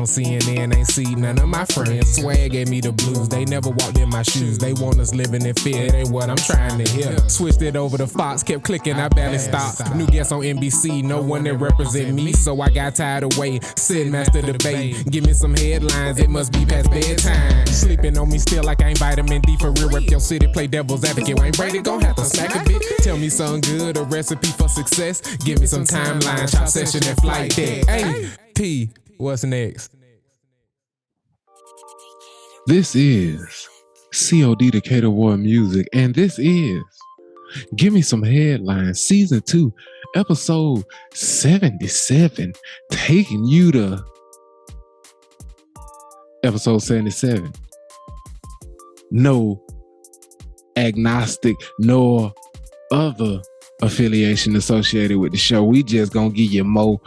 CNN, ain't see none of my friends. Swag gave me the blues, they never walked in my shoes. They want us living in fear, it ain't what I'm trying to hear. Switched it over to Fox, kept clicking, I barely stopped. New guest on NBC, no one that represent me, so I got tired of waiting. Sit master debate, give me some headlines, it must be past bedtime. Sleeping on me still like I ain't vitamin D for real. Rep your city, play devil's advocate. Wayne Brady gon' have to smack a bit. Tell me something good, a recipe for success. Give me some timeline, shot session and flight deck. Hey, P, what's next? This is C.O.D. DecaturboyMusic, and this is Give Me Some Headlines, Season 2, Episode 77, taking you to Episode 77. No agnostic nor other affiliation associated with the show. We just gonna give you more,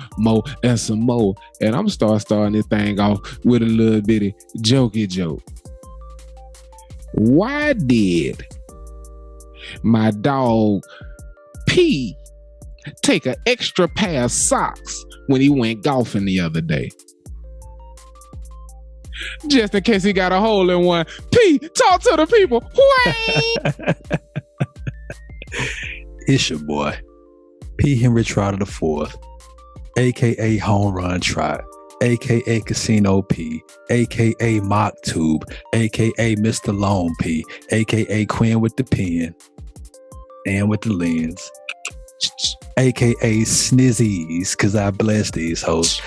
and some more. And I'm starting this thing off with a little bitty jokey joke. Why did my dog P take an extra pair of socks when he went golfing the other day? Just in case he got a hole in one. P, talk to the people. It's your boy, P. Henry Trotter IV, a.k.a. Home Run Trot, a.k.a. Casino P, a.k.a. Mock Tube, a.k.a. Mr. Lone P, a.k.a. Quinn with the pen and with the lens, a.k.a. Snizzies, because I bless these hoes,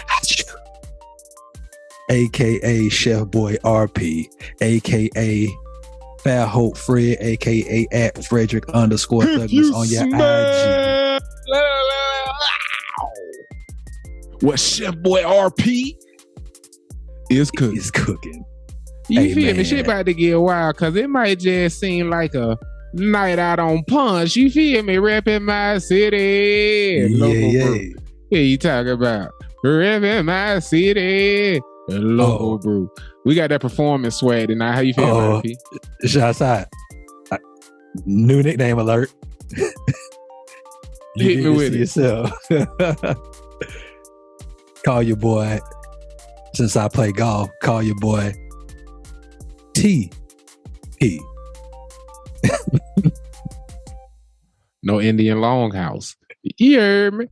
a.k.a. Chef Boy RP, a.k.a. Fair Hope Fred, a.k.a. at Frederick _Douglas on your IG. What Chef Boy RP is cooking. Is cooking. You feel me? Shit about to get wild, because it might just seem like a night out on Punch. You feel me? Repping my city. Yeah. Yeah, you talking about repping my city. Local brew. We got that performance swag tonight. How you feel about it, P? Shots out. New nickname alert. Hit me with it yourself. Call your boy, since I play golf, call your boy T. No Indian Longhouse. You heard me?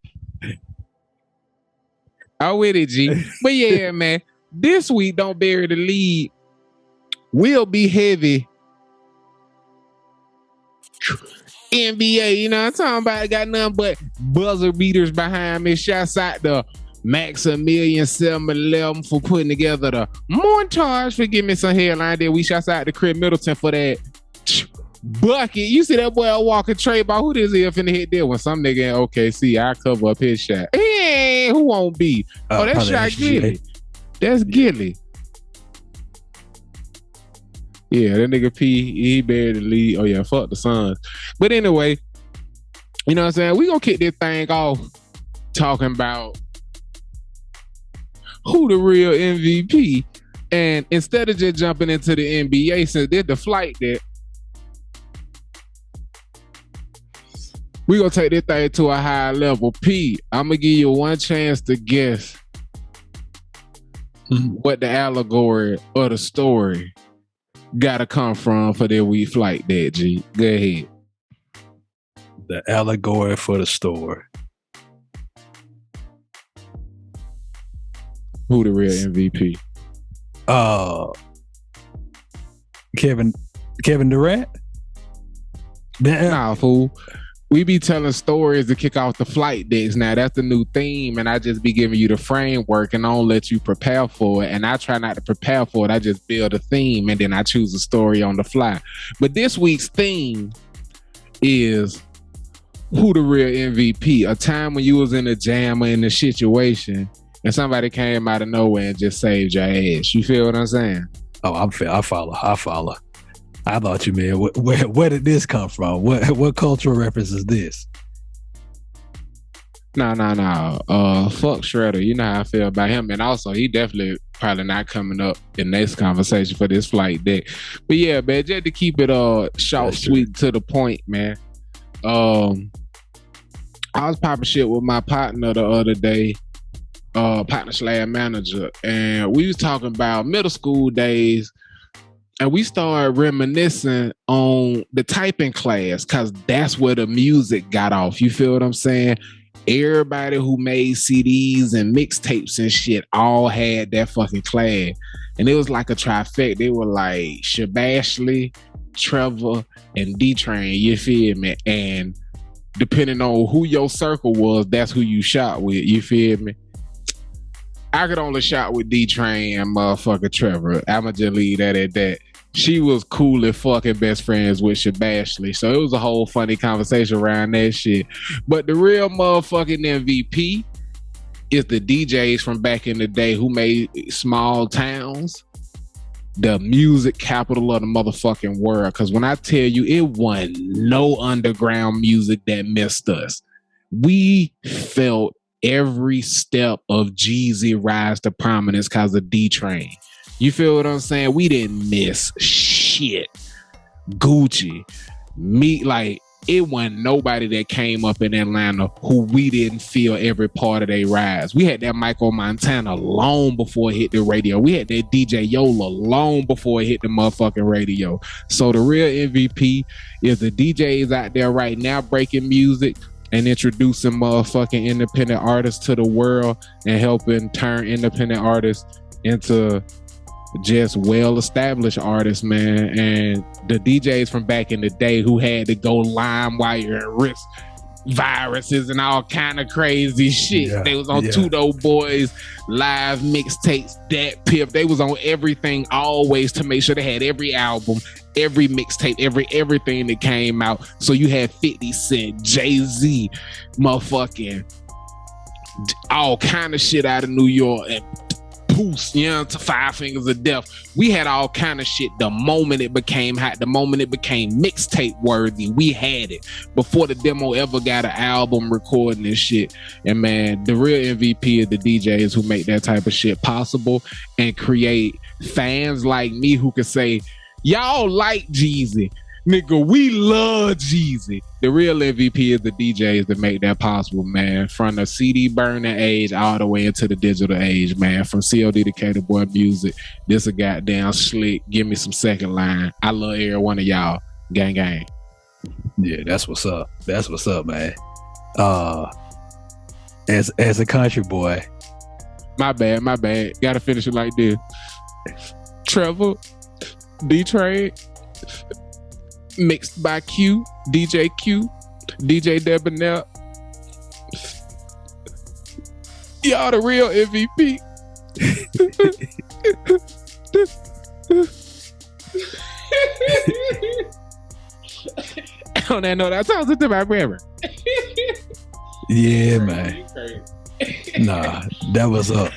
I'm with it, G. But yeah, man. This week, Don't Bury the Lead will be heavy NBA. You know what I'm talking about? I got nothing but buzzer beaters behind me. Shouts out to Maximilian 711 for putting together the montage for giving me some headline there. We shouts out to Chris Middleton for that bucket. You see that boy walking trade ball? Who this is finna hit there when some nigga in OKC? I cover up his shot. Hey, who won't be? That's shot Gilly. That's Gilly. Yeah, that nigga P, he buried the lead. Oh yeah, fuck the Suns. But anyway, you know what I'm saying? We gonna kick this thing off talking about who the real MVP. And instead of just jumping into the NBA, since they're the flight that we gonna take this thing to a higher level. P, I'm gonna give you one chance to guess what the allegory or the story gotta come from for their week flight there, G. Go ahead. The allegory for the story. Who the real MVP? Kevin Durant? Nah, fool. We be telling stories to kick off the flight decks. Now, that's the new theme, and I just be giving you the framework, and I don't let you prepare for it. And I try not to prepare for it. I just build a theme, and then I choose a story on the fly. But this week's theme is who the real MVP? A time when you was in a jam or in a situation, and somebody came out of nowhere and just saved your ass. You feel what I'm saying? Oh, I follow. I thought you meant where did this come from? What cultural reference is this? No. Fuck Shredder. You know how I feel about him. And also, he definitely probably not coming up in this conversation for this flight deck. But yeah, man, just to keep it short, sweet, to the point, man. I was popping shit with my partner the other day partner slash manager, and we was talking about middle school days, and we started reminiscing on the typing class because that's where the music got off. You feel what I'm saying? Everybody who made CDs and mixtapes and shit all had that fucking class, and it was like a trifecta. They were like Shabashley, Trevor, and D-Train. You feel me? And depending on who your circle was, that's who you shot with. You feel me? I could only shot with D-Train and motherfucker Trevor. I'ma just leave that at that. She was cool and fucking best friends with Shabashley. So it was a whole funny conversation around that shit. But the real motherfucking MVP is the DJs from back in the day who made small towns the music capital of the motherfucking world. Because when I tell you, it wasn't no underground music that missed us. We felt every step of Jeezy rise to prominence because of D-Train. You feel what I'm saying? We didn't miss shit. Gucci, me, like, it wasn't nobody that came up in Atlanta who we didn't feel every part of their rise. We had that Michael Montana long before it hit the radio. We had that DJ Yola long before it hit the motherfucking radio. So the real MVP is the DJs out there right now breaking music and introducing motherfucking independent artists to the world and helping turn independent artists into just well-established artists, man. And the DJs from back in the day who had to go LimeWire and risk viruses and all kind of crazy shit. Yeah, they was on Two Dope Boys live mixtapes, that Pip. They was on everything always to make sure they had every album, every mixtape, everything that came out. So you had 50 Cent, Jay-Z, motherfucking all kind of shit out of New York, and Poos, you know, to Five Fingers of Death. We had all kind of shit the moment it became hot, the moment it became mixtape worthy. We had it before the demo ever got an album recording this shit. And man, the real MVP is the DJs who make that type of shit possible and create fans like me who can say, y'all like Jeezy. Nigga, we love Jeezy. The real MVP is the DJs that make that possible, man. From the CD burning age all the way into the digital age, man. From C.O.D. DecaturboyMusic, this a goddamn slick. Give me some second line. I love every one of y'all. Gang, gang. Yeah, that's what's up. That's what's up, man. As a country boy. My bad. Gotta finish it like this. Trevor, D-Train, mixed by Q, DJ Debonair. Y'all the real MVP. On that note, I told it to my brother. Yeah, man. Nah, that was up.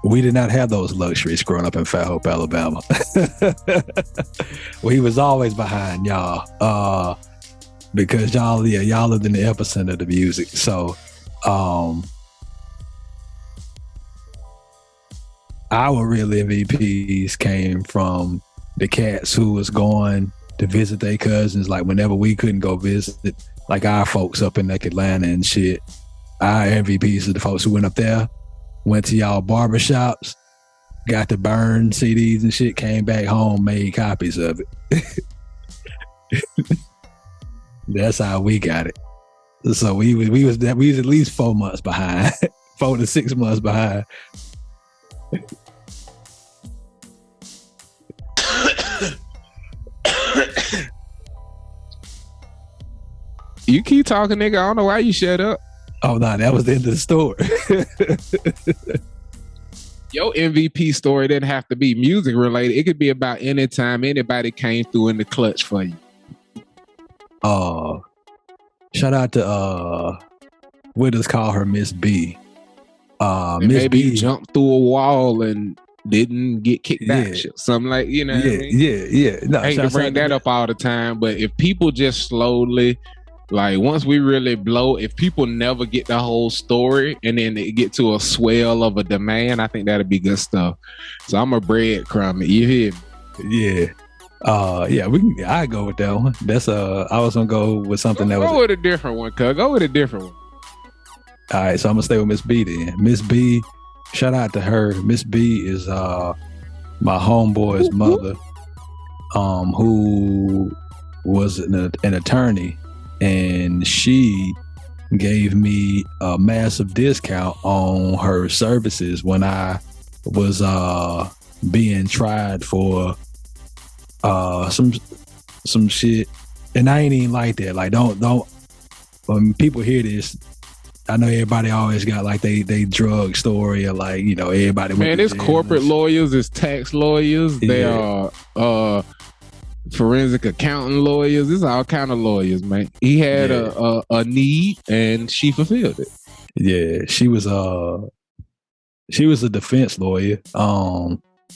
We did not have those luxuries growing up in Fat Hope, Alabama. We was always behind y'all, because y'all lived in the epicenter of the music. So, our real MVPs came from the cats who was going to visit their cousins, like whenever we couldn't go visit, like our folks up in like Atlanta and shit. Our MVPs are the folks who went up there, went to y'all barbershops, got to burn CDs and shit, came back home, made copies of it. That's how we got it. So we was at least 4 months behind, 4 to 6 months behind. You keep talking, nigga. I don't know why you shut up. Oh no, that was the end of the story. Your MVP story didn't have to be music related. It could be about any time anybody came through in the clutch for you. Shout out to we'll just call her Miss B. Miss B jumped through a wall and didn't get kicked out. Something like, you know what I mean? Yeah. No, I hate to bring that up all the time, but if people just slowly, like once we really blow, if people never get the whole story and then they get to a swell of a demand, I think that'd be good stuff. So I'm a breadcrumb. You hear me? Yeah. I go with that one. That's I was gonna go with something that was with a different one, cuz. Go with a different one. All right, so I'm gonna stay with Miss B then. Miss B, shout out to her. Miss B is my homeboy's mother, who was an attorney, and she gave me a massive discount on her services when I was being tried for some shit. And I ain't even like that. Like, don't when people hear this, I know everybody always got like they drug story, or like, you know, everybody. Man, it's corporate lawyers, it's tax lawyers, they are forensic accounting lawyers. It's all kind of lawyers, man. He had a need, and she fulfilled it. Yeah, she was a defense lawyer.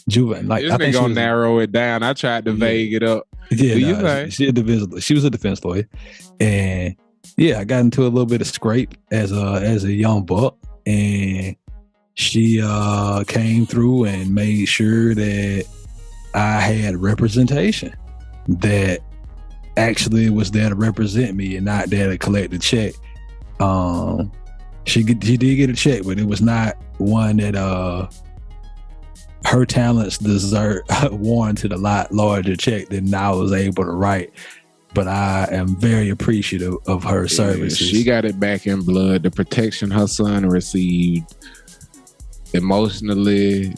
Juvenile. Like, this I think nigga gonna narrow it down. I tried to vague it up. Yeah, she was a defense lawyer, and yeah, I got into a little bit of scrape as a young buck, and she came through and made sure that I had representation that actually was there to represent me and not there to collect the check. She did get a check, but it was not one that her talents warranted a lot larger check than I was able to write. But I am very appreciative of her services. She got it back in blood. The protection her son received, emotionally,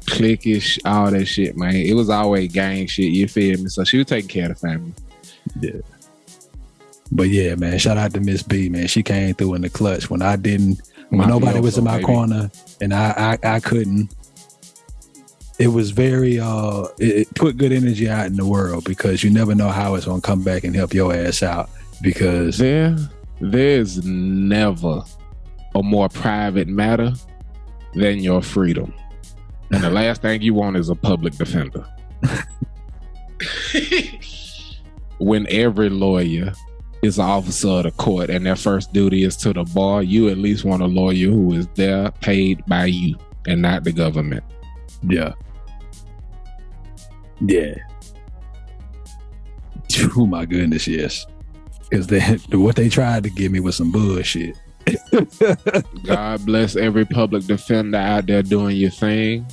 cliquish, all that shit, man. It was always gang shit, you feel me? So she was taking care of the family. Yeah. But yeah, man, shout out to Miss B, man. She came through in the clutch when I didn't, when nobody was in my corner and I couldn't. It was very, it put good energy out in the world, because you never know how it's going to come back and help your ass out, because there's never a more private matter than your freedom. And the last thing you want is a public defender. When every lawyer is an officer of the court and their first duty is to the bar, you at least want a lawyer who is there paid by you and not the government. Yeah. Yeah. Oh my goodness, yes. Because what they tried to give me was some bullshit. God bless every public defender out there doing your thing.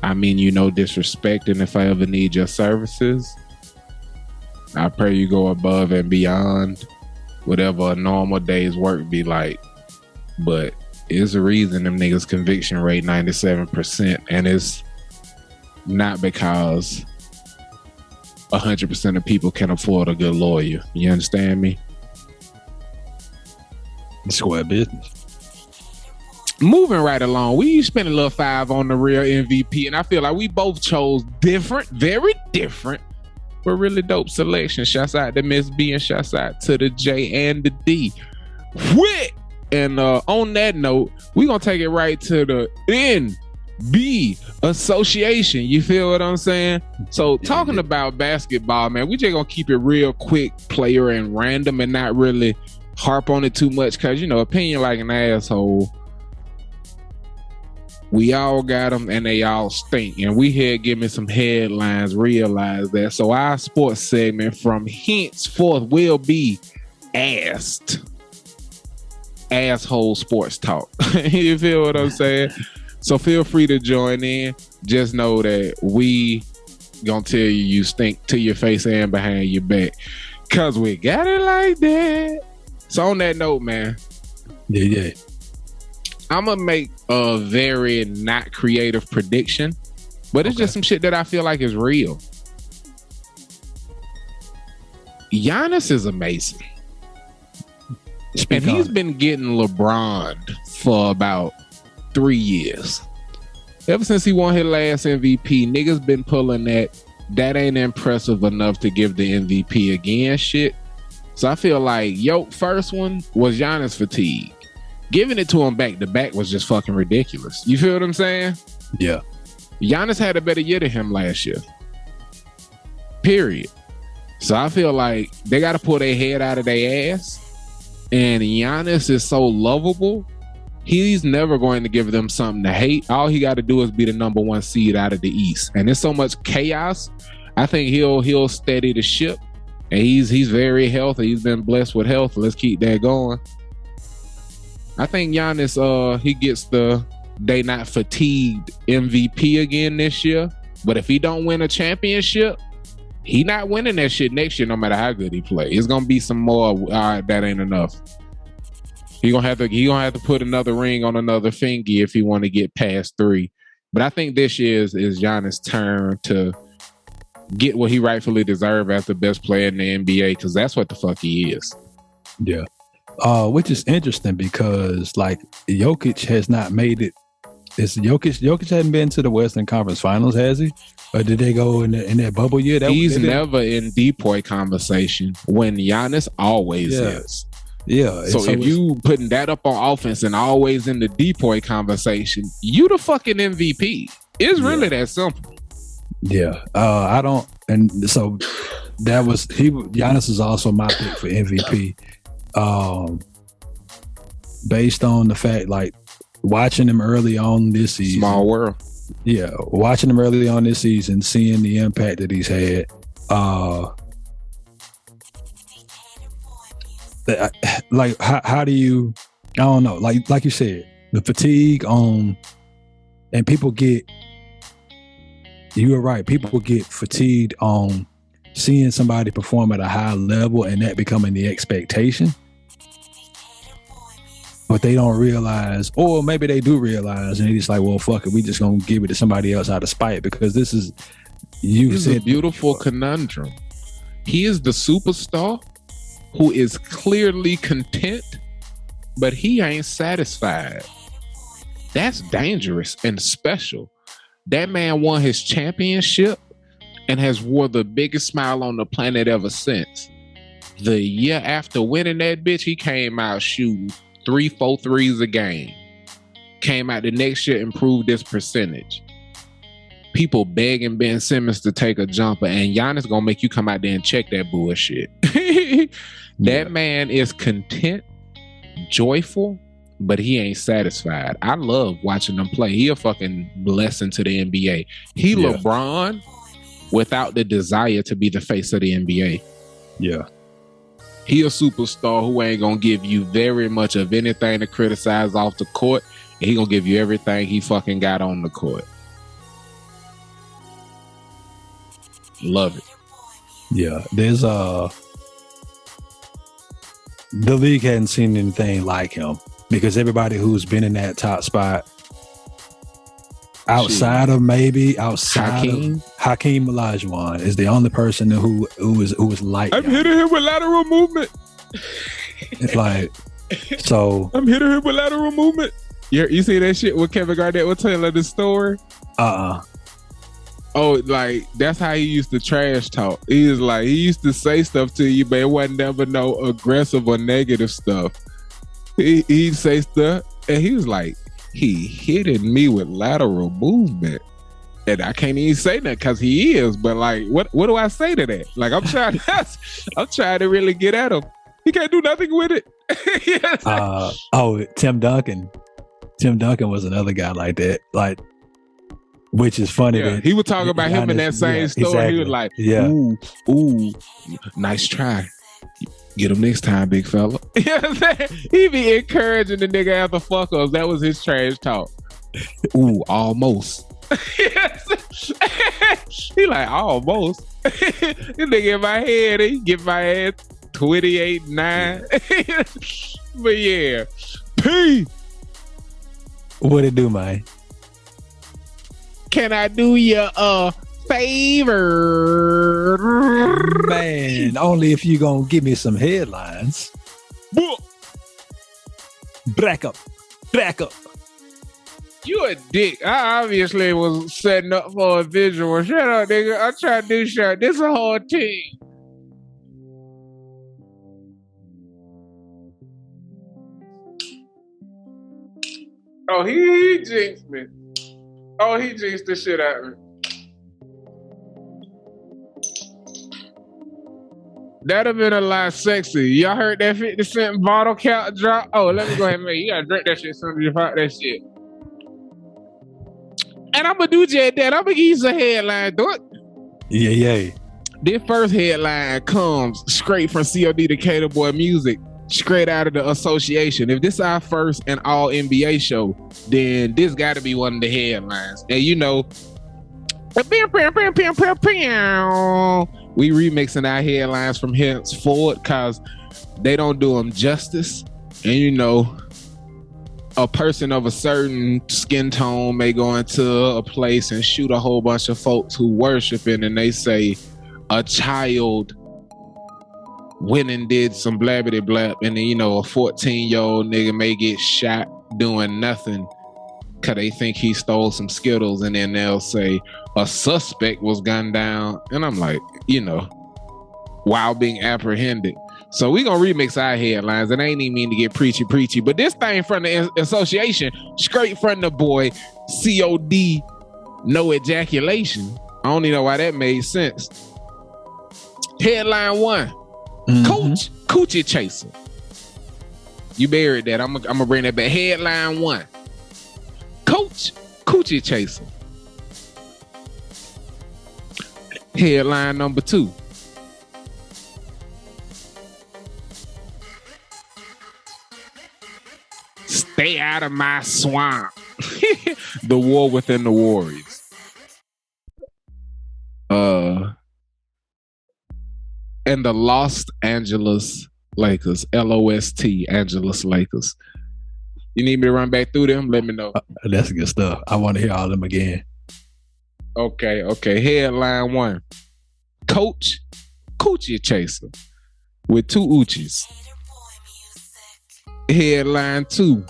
I mean, you know, disrespect, and if I ever need your services, I pray you go above and beyond whatever a normal day's work be like. But it's a reason them niggas conviction rate 97%, and it's not because 100% of people can afford a good lawyer. You understand me? Square business. Moving right along, we spent a little $5 on the real MVP, and I feel like we both chose different, very different, but really dope selections. Shouts out to Miss B and shouts out to the J and the D. Whit! And on that note, we're going to take it right to the NB Association. You feel what I'm saying? So talking about basketball, man, we just going to keep it real quick, player and random, and not really harp on it too much, because, you know, opinion like an asshole. We all got them and they all stink. And we here giving some headlines, realize that. So our sports segment from henceforth will be asked asshole sports talk. You feel what I'm saying? So feel free to join in. Just know that we gonna tell you stink to your face and behind your back, cause we got it like that. So on that note, man, yeah, I'm gonna make a very not creative prediction, but it's just some shit that I feel like is real. Giannis is amazing. And he's been getting LeBron for about 3 years. Ever since he won his last MVP, niggas been pulling that ain't impressive enough to give the MVP again shit. So I feel like, first one was Giannis fatigue. Giving it to him back to back was just fucking ridiculous. You feel what I'm saying? Yeah. Giannis had a better year than him last year. Period. So I feel like they got to pull their head out of their ass. And Giannis is so lovable. He's never going to give them something to hate. All he got to do is be the number one seed out of the East. And there's so much chaos. I think he'll steady the ship. And he's very healthy. He's been blessed with health. Let's keep that going. I think Giannis, he gets the They Not Fatigued MVP again this year. But if he don't win a championship, he not winning that shit next year, no matter how good he play. It's gonna be some more. That ain't enough. He gonna have to put another ring on another finger if he want to get past 3. But I think this year is Giannis' turn to get what he rightfully deserves as the best player in the NBA, because that's what the fuck he is. Yeah. Which is interesting because like Jokic has not made it. Jokic hadn't been to the Western Conference Finals, has he? Or did they go in that bubble year? He's never in depoy conversation when Giannis always is. Yeah. So if you putting that up on offense and always in the depoy conversation, you the fucking MVP. It's really that simple. Yeah. I don't. And so that was Giannis is also my pick for MVP. Based on the fact, like, watching him early on this season. Small world. Yeah. Watching him early on this season, seeing the impact that he's had. Like, how do you, I don't know, like you said, the fatigue on, and people get, you were right, people get fatigued on seeing somebody perform at a high level and that becoming the expectation. But they don't realize, or maybe they do realize, and they just like, well, fuck it, we just gonna give it to somebody else out of spite, because this is, this is a beautiful conundrum. He is the superstar who is clearly content, but he ain't satisfied. That's dangerous and special. That man won his championship and has wore the biggest smile on the planet ever since. The year after winning that bitch, he came out shooting 3-4 threes a game. Came out the next year, improved this percentage. People begging Ben Simmons to take a jumper, and Giannis gonna make you come out there and check that bullshit. That man is content, joyful, but he ain't satisfied. I love watching him play. He a fucking blessing to the NBA. He LeBron without the desire to be the face of the NBA. Yeah. He a superstar who ain't gonna give you very much of anything to criticize off the court, and he gonna give you everything he fucking got on the court. Love it. Yeah, there's the league hadn't seen anything like him, because everybody who's been in that top spot outside of Hakeem Olajuwon is the only person who was like, I'm hitting him with lateral movement. It's like, so I'm hitting him with lateral movement. You see that shit with Kevin Garnett was telling the story? Oh, like, that's how he used to trash talk. He used to say stuff to you, but it wasn't never no aggressive or negative stuff. He'd say stuff, and he was like, he hitting me with lateral movement. And I can't even say that because he is, but like, what do I say to that? Like, I'm trying to really get at him. He can't do nothing with it. Tim Duncan. Tim Duncan was another guy like that. Like, which is funny. Yeah, he was talking about him in that same story. Exactly. He was like, ooh, nice try. Get him next time, big fella. You know what I'm saying? He be encouraging the nigga after fuck ups. That was his trash talk. Ooh, almost. He like, almost. This nigga in my head, he get my ass 28-9. But yeah. P. What it do, man? Can I do you a favor? Man, only if you gonna give me some headlines. Back up. You a dick. I obviously was setting up for a visual. Shut up, nigga. I'm trying to do shit. This is a whole team. Oh, he jinxed me. Oh, he jinxed the shit out of me. That'd have been a lot sexy. Y'all heard that 50 cent bottle count drop? Oh, let me go ahead and make it. You gotta drink that shit as soon as you find that shit. And I'm gonna do just that. I'm gonna give you some headline, do it. Yeah. This first headline comes straight from C.O.D. DecaturboyMusic. straight out of the association. If this is our first and all NBA show, then this got to be one of the headlines. And you know, we remixing our headlines from henceforward because they don't do them justice. And you know, a person of a certain skin tone may go into a place and shoot a whole bunch of folks who worshiping, and they say a child went and did some blabbity blab, and then, you know, a 14-year-old nigga may get shot doing nothing because they think he stole some Skittles, and then they'll say a suspect was gunned down. And I'm like, you know, while being apprehended. So we gonna remix our headlines, and I ain't even mean to get preachy, but this thing from the association, straight from the boy, C.O.D, no ejaculation. I don't even know why that made sense. Headline 1. Coach Coochie Chaser. You buried that. I'm gonna bring that back. Headline 1. Coach Coochie Chaser. Headline number 2. Stay out of my swamp. The war within the Warriors. And the Los Angeles Lakers, LOST, Angeles Lakers. You need me to run back through them? Let me know. That's good stuff. I want to hear all of them again. Okay. Headline 1. Coach Coochie Chaser with 2 Uchis. Headline 2.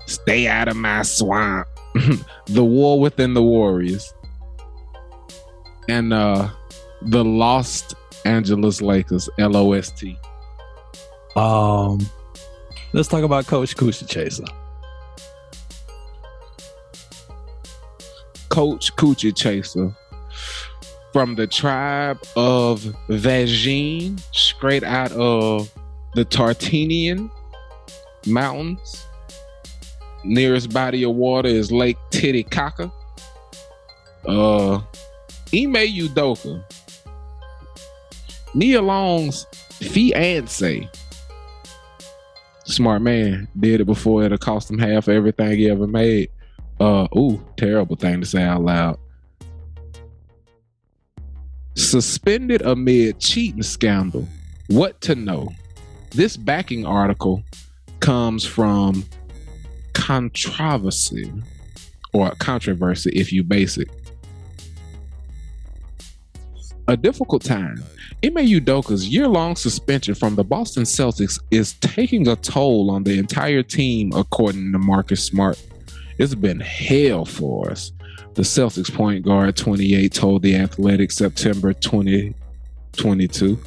Stay out of my swamp. The war within the Warriors. And the Los Angeles Lakers, LOST. Let's talk about Coach Coochie Chaser. Coach Coochie Chaser, from the tribe of Vagine, straight out of the Tartanian Mountains. Nearest body of water is Lake Titicaca. Ime Udoka, Nia Long's fiance. Smart man. Did it before it'll cost him half of everything he ever made. Terrible thing to say out loud. Suspended amid cheating scandal. What to know? This backing article comes from Controversy, or Controversy if you basic. A difficult time. Ime Udoka's year-long suspension from the Boston Celtics is taking a toll on the entire team, according to Marcus Smart. It's been hell for us. The Celtics point guard 28 told The Athletic September 2022.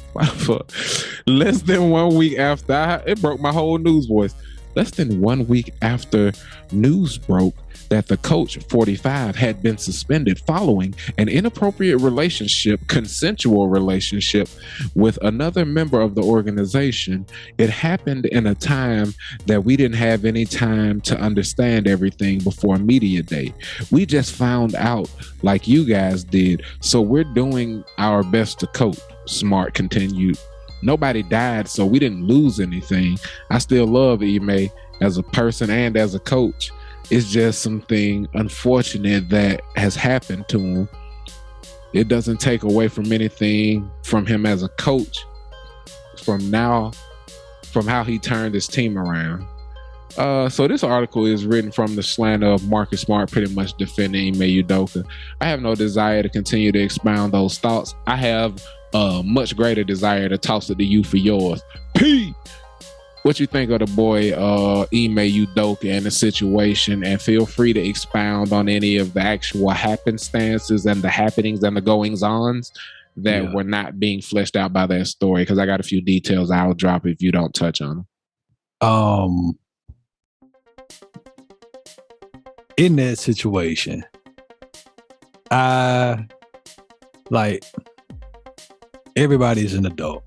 Less than 1 week after, it broke my whole news voice. Less than 1 week after news broke that the coach, 45, had been suspended following an inappropriate relationship, consensual relationship, with another member of the organization. It happened in a time that we didn't have any time to understand everything before media day. We just found out like you guys did, so we're doing our best to cope, Smart continued. Nobody died, so we didn't lose anything. I still love Ime as a person and as a coach. It's just something unfortunate that has happened to him. It doesn't take away from anything from him as a coach from how he turned his team around. So this article is written from the slant of Marcus Smart pretty much defending Ime Udoka. I have no desire to continue to expound those thoughts. I have a much greater desire to toss it to you for yours. P. What you think of the boy Ime Udoka and the situation, and feel free to expound on any of the actual happenstances and the happenings and the goings-ons that were not being fleshed out by that story, because I got a few details I'll drop if you don't touch on them. In that situation, everybody's an adult.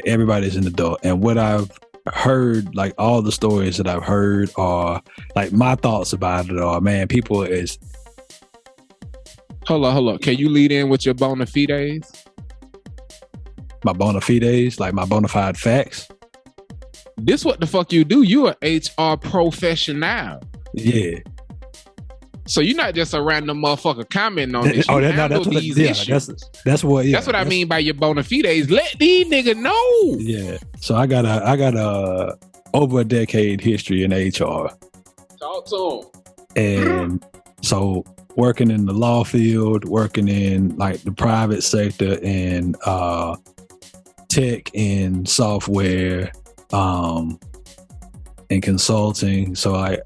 Everybody's an adult. And what I've heard, like all the stories that I've heard are like my thoughts about it are, man, people is... Hold on. Can you lead in with your bona fides? my bona fides, like my bona fide facts. This what the fuck you do. You a HR professional. Yeah. So you're not just a random motherfucker commenting on this. That's what I mean by your bona fides. Let these niggas know. Yeah. So I got a over a decade history in HR. Talk to them. And so working in the law field, working in like the private sector, and tech and software, and consulting. So I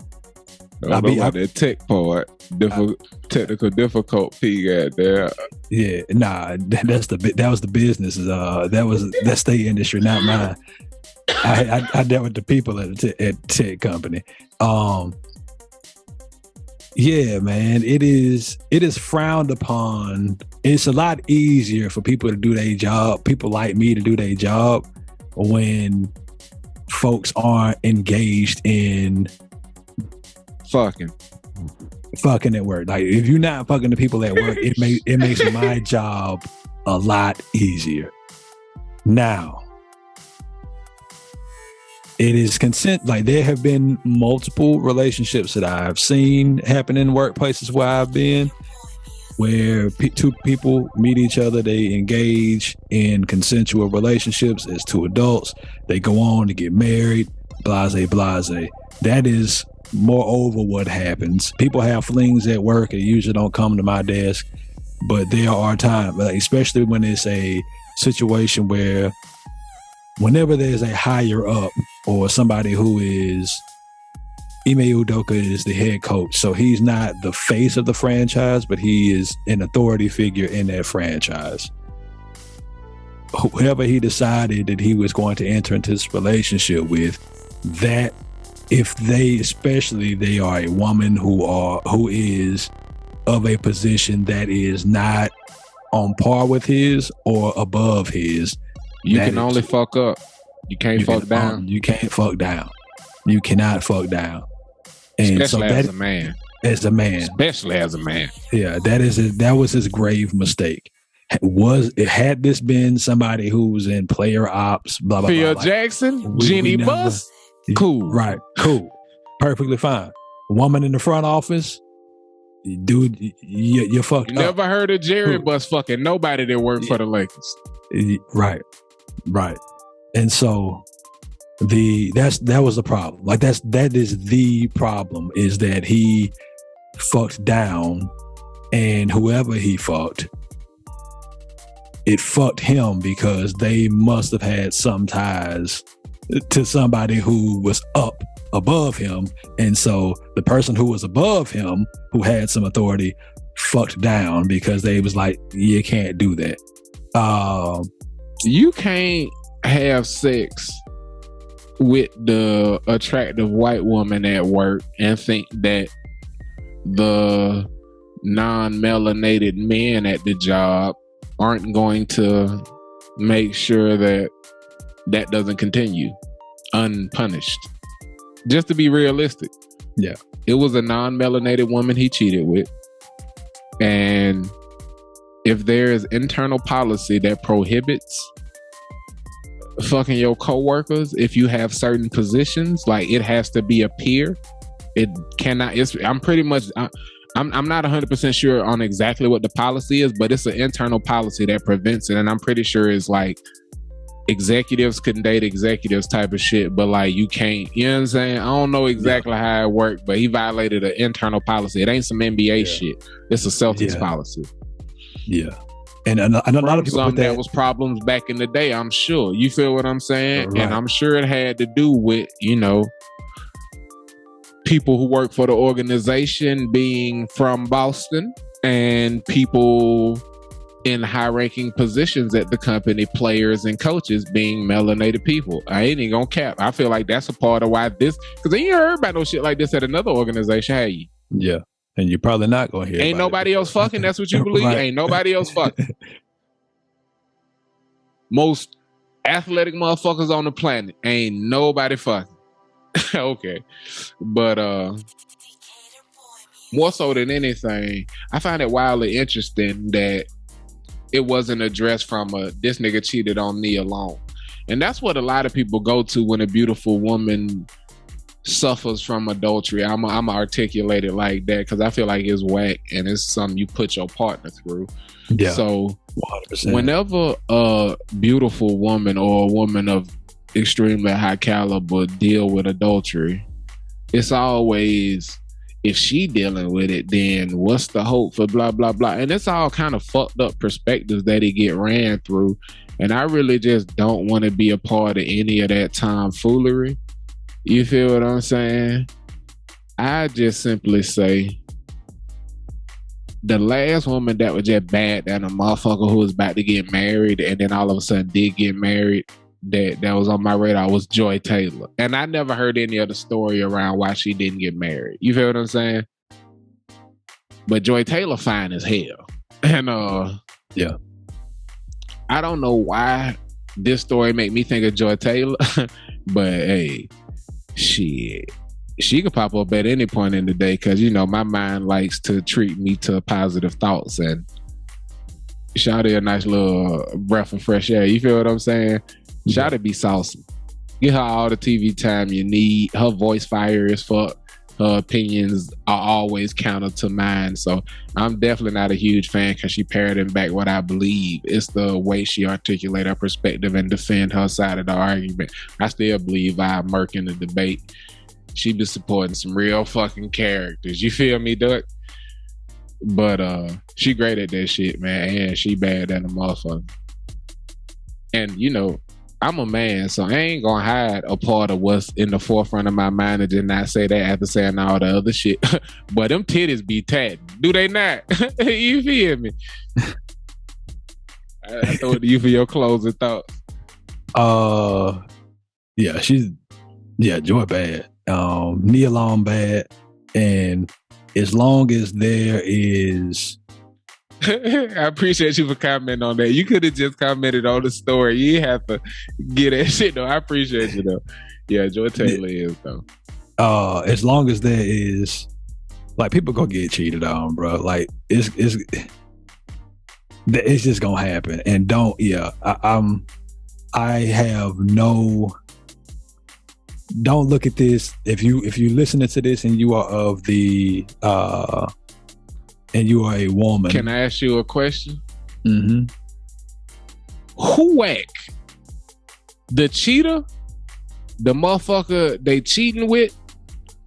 don't know about that tech part. Technical difficulty at there. Yeah, nah, that was the business. That's state industry, not mine. I dealt with the people at tech company. Yeah, man, it is frowned upon. It's a lot easier for people to do their job, people like me to do their job, when folks aren't engaged in fucking at work. Like, if you're not fucking the people at work, it makes my job a lot easier. Now, it is consent. Like, there have been multiple relationships that I've seen happen in workplaces where I've been, where two people meet each other, they engage in consensual relationships as two adults, they go on to get married, blase. That is moreover what happens. People have flings at work and usually don't come to my desk, but there are times, especially when it's a situation where whenever there's a higher up or somebody who is, Ime Udoka is the head coach, so he's not the face of the franchise, but he is an authority figure in that franchise. Whoever he decided that he was going to enter into this relationship with, that if they, especially they are a woman who is of a position that is not on par with his or above his, you can only fuck up. You can't fuck down. You can't fuck down. You cannot fuck down. And especially so as a man. As a man. Especially as a man. Yeah, that was his grave mistake. Had this been somebody who was in player ops, blah blah Phil blah, Jackson, Jenny Buss, cool, right, cool, perfectly fine. Woman in the front office, dude, you're fucked up. Never heard of Jerry Buss fucking nobody that worked for the Lakers. Right. And so that was the problem. Like that is the problem, is that he fucked down, and whoever he fucked, it fucked him because they must have had some ties to somebody who was up above him. And so the person who was above him, who had some authority, fucked down because they was like, you can't do that. You can't have sex with the attractive white woman at work and think that the non-melanated men at the job aren't going to make sure that doesn't continue unpunished. Just to be realistic. Yeah. It was a non-melanated woman he cheated with. And if there is internal policy that prohibits fucking your coworkers, if you have certain positions, like it has to be a peer. It cannot. I'm not 100% sure on exactly what the policy is, but it's an internal policy that prevents it. And I'm pretty sure it's like executives couldn't date executives type of shit, but like you can't, you know what I'm saying? I don't know exactly how it worked, but he violated an internal policy. It ain't some NBA shit. It's a Celtics policy. Yeah. And a lot of people put that was problems back in the day, I'm sure. You feel what I'm saying? Right. And I'm sure it had to do with, people who work for the organization being from Boston and people in high-ranking positions at the company, players and coaches being melanated people. I ain't even gonna cap. I feel like that's a part of why this, because you heard about no shit like this at another organization, have you? Yeah. And you're probably not gonna hear. Ain't nobody else fucking. That's what you believe. Right. Ain't nobody else fucking. Most athletic motherfuckers on the planet. Ain't nobody fucking. Okay, but more so than anything, I find it wildly interesting that it wasn't addressed from this nigga cheated on me alone. And that's what a lot of people go to when a beautiful woman suffers from adultery. I'm articulate it like that because I feel like it's whack and it's something you put your partner through. Yeah. So 100%. Whenever a beautiful woman or a woman of extremely high caliber deal with adultery, it's always, if she dealing with it, then what's the hope for blah, blah, blah. And it's all kind of fucked up perspectives that it get ran through. And I really just don't want to be a part of any of that tomfoolery. You feel what I'm saying? I just simply say the last woman that was just bad than a motherfucker who was about to get married and then all of a sudden did get married, that was on my radar was Joy Taylor. And I never heard any other story around why she didn't get married. You feel what I'm saying? But Joy Taylor fine as hell. And yeah. I don't know why this story made me think of Joy Taylor, but hey, shit. She could pop up at any point in the day because, you know, my mind likes to treat me to positive thoughts, and Shawty a nice little breath of fresh air. You feel what I'm saying? Shawty be saucy. Get her all the TV time you need. Her voice fire as fuck. Her opinions are always counter to mine. So I'm definitely not a huge fan because she parroting back what I believe. It's the way she articulate her perspective and defend her side of the argument. I still believe I murk in the debate. She be supporting some real fucking characters. You feel me, Duck? But she great at that shit, man. And she bad than a motherfucker. And you know, I'm a man, so I ain't gonna hide a part of what's in the forefront of my mind and just not say that after saying all the other shit. But them titties be tatted. Do they not? You feel me? I throw it to you for your closing thoughts. Yeah, Joy bad. Nia Long bad. And as long as there is... I appreciate you for commenting on that. You could have just commented on the story. You didn't have to get that shit though. I appreciate you though. Yeah, Joy Taylor is though. As long as there is, like, people gonna get cheated on, bro. Like it's just gonna happen. And don't don't look at this. If you listening to this and you are of the and you are a woman. Can I ask you a question? Mm-hmm. Who whack? The cheater? The motherfucker they cheating with?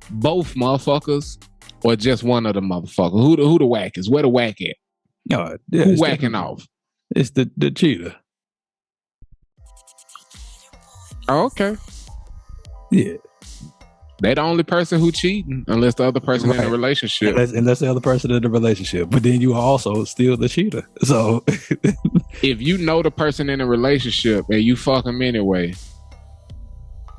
Both motherfuckers? Or just one of the motherfuckers? Who the whack is? Where the whack at? Yeah, who whacking off? It's the cheater. Oh, okay. Yeah. They the only person who cheating unless the other person in a relationship. Unless the other person in the relationship. But then you are also still the cheater. So if you know the person in a relationship and you fuck them anyway,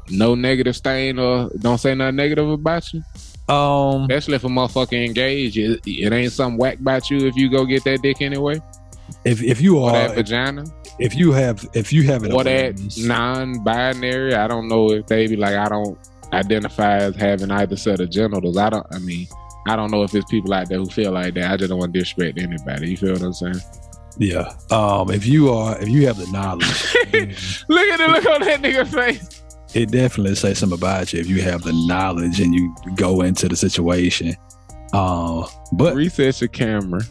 no negative stain or don't say nothing negative about you? Especially if a motherfucker engaged, it ain't something whack about you if you go get that dick anyway? If you are... Or that vagina? If you have an or that non-binary, I don't know if they be like, I don't identify as having either set of genitals. I don't know if there's people out there who feel like that. I just don't want to disrespect anybody. You feel what I'm saying? Yeah. If you have the knowledge. Look on that nigga face. It definitely says something about you if you have the knowledge and you go into the situation. But reset your camera.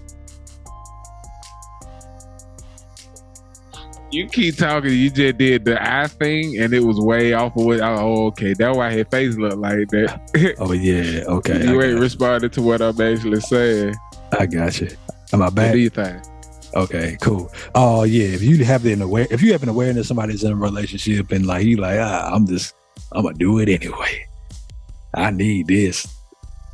You keep talking. You just did the eye thing, and it was way off of what. Oh, okay. That's why his face looked like that. Oh yeah. Okay. You ain't responded to what I'm actually saying. I got you. Am I back? What do you think? Okay. Cool. Oh yeah. If you have an awareness somebody's in a relationship and like you like I'm gonna do it anyway. I need this.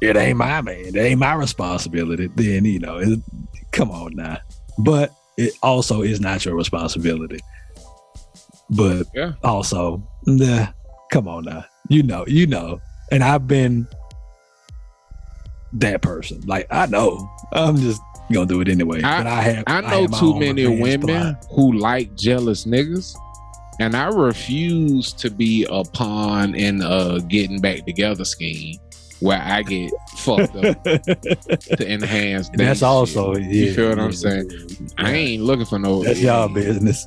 It ain't my man. It ain't my responsibility. Then come on now. But it also is not your responsibility. But also, come on now. You know. And I've been that person. Like, I know. I'm just gonna do it anyway. I know too many women who like jealous niggas. And I refuse to be a pawn in a getting back together scheme. where I get fucked up to enhance. That's also shit. You feel what I'm saying? Yeah. I ain't looking for no. That's y'all business.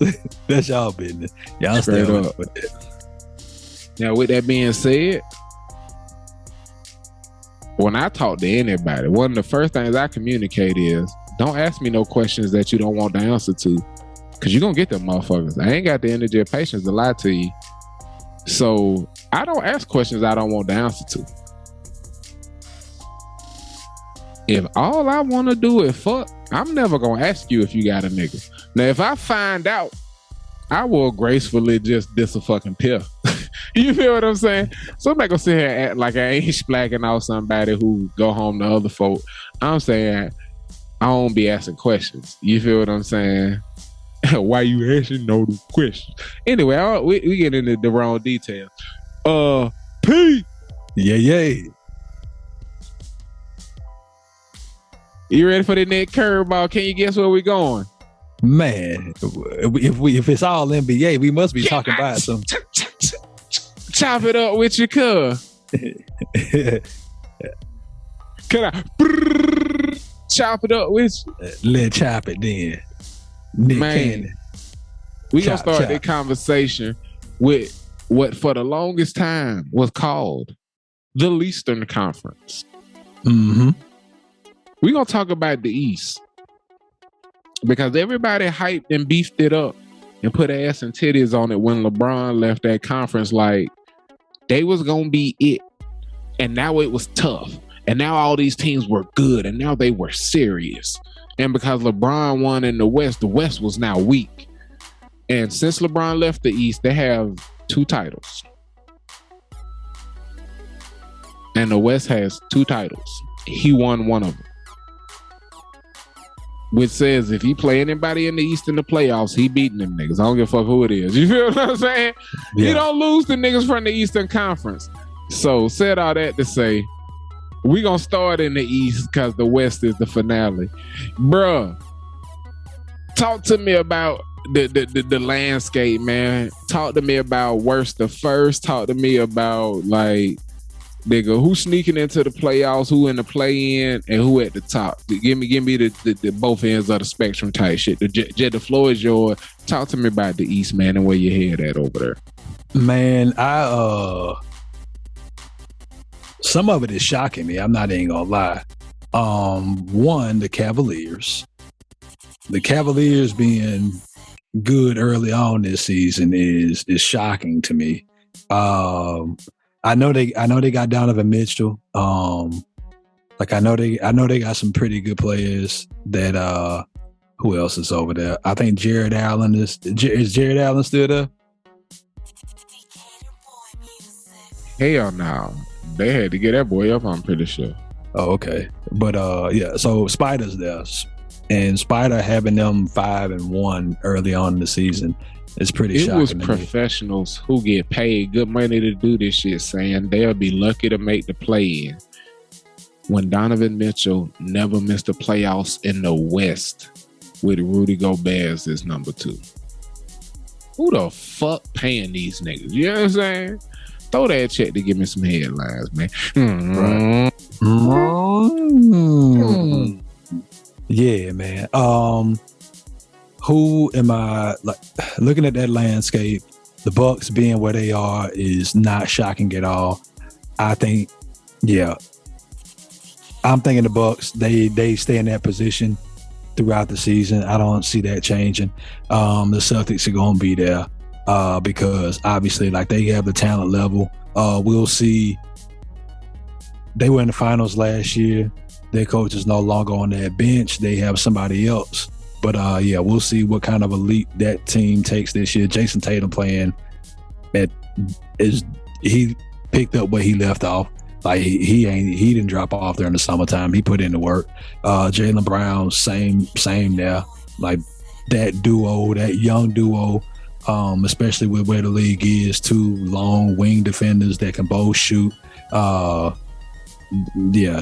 That's y'all business. Y'all stay up with that. Now, with that being said, when I talk to anybody, one of the first things I communicate is, don't ask me no questions that you don't want the answer to, because you're going to get them motherfuckers. I ain't got the energy or patience to lie to you. So I don't ask questions I don't want the answer to. If all I want to do is fuck, I'm never going to ask you if you got a nigga. Now, if I find out, I will gracefully just diss a fucking pill. You feel what I'm saying? So I'm not gonna sit here and act like I ain't splacking off somebody who go home to other folk. I'm saying I don't be asking questions. You feel what I'm saying? Why you asking no questions? Anyway, we get into the wrong details. P. Yeah. You ready for the next curveball? Can you guess where we going? Man, if it's all NBA, we must be talking about some. Chop it up with your cuz. Can I chop it up with you? Let's chop it then. Nick Man, Cannon. We gonna start the conversation with what for the longest time was called the Eastern Conference. Mm-hmm. We gonna talk about the East because everybody hyped and beefed it up and put ass and titties on it when LeBron left that conference like they was gonna be it. And now it was tough. And now all these teams were good and now they were serious. And because LeBron won in the West was now weak. And since LeBron left the East, they have 2 titles. And the West has 2 titles. He won one of them. Which says if he play anybody in the East in the playoffs, he beating them niggas. I don't give a fuck who it is. You feel what I'm saying? Yeah. You don't lose to niggas from the Eastern Conference. So said all that to say, we gonna start in the East because the West is the finale. Bruh, talk to me about the landscape, man. Talk to me about worst to first. Talk to me about like, nigga, who sneaking into the playoffs, who in the play-in, and who at the top. Give me the both ends of the spectrum type shit. The floor is yours. Talk to me about the East, man, and where your head at over there. Man, some of it is shocking me. I'm not even gonna lie. One, the Cavaliers. The Cavaliers being good early on this season is shocking to me. I know they got Donovan Mitchell. Like I know they got some pretty good players. That who else is over there? I think Jared Allen is Jared Allen still there? Hell no. They had to get that boy up, I'm pretty sure. Oh, okay. But yeah, so Spider's there. And Spider having them 5-1 early on in the season is pretty shocking. It was professionals who get paid good money to do this shit saying they'll be lucky to make the play-in when Donovan Mitchell never missed the playoffs in the West with Rudy Gobert as number 2. Who the fuck paying these niggas? You know what I'm saying? Throw that check to give me some headlines, man. Right. Yeah, man. Who am I like looking at that landscape? The Bucks being where they are is not shocking at all. I think, yeah, I'm thinking the Bucks. They stay in that position throughout the season. I don't see that changing. The Celtics are gonna be there because obviously, like they have the talent level. We'll see. They were in the finals last year. Their coach is no longer on that bench. They have somebody else. But yeah, we'll see what kind of elite that team takes this year. Jason Tatum playing he picked up where he left off. Like he didn't drop off there in the summertime. He put in the work. Jaylen Brown, same there. Like that duo, that young duo, especially with where the league is, 2 long wing defenders that can both shoot. Yeah,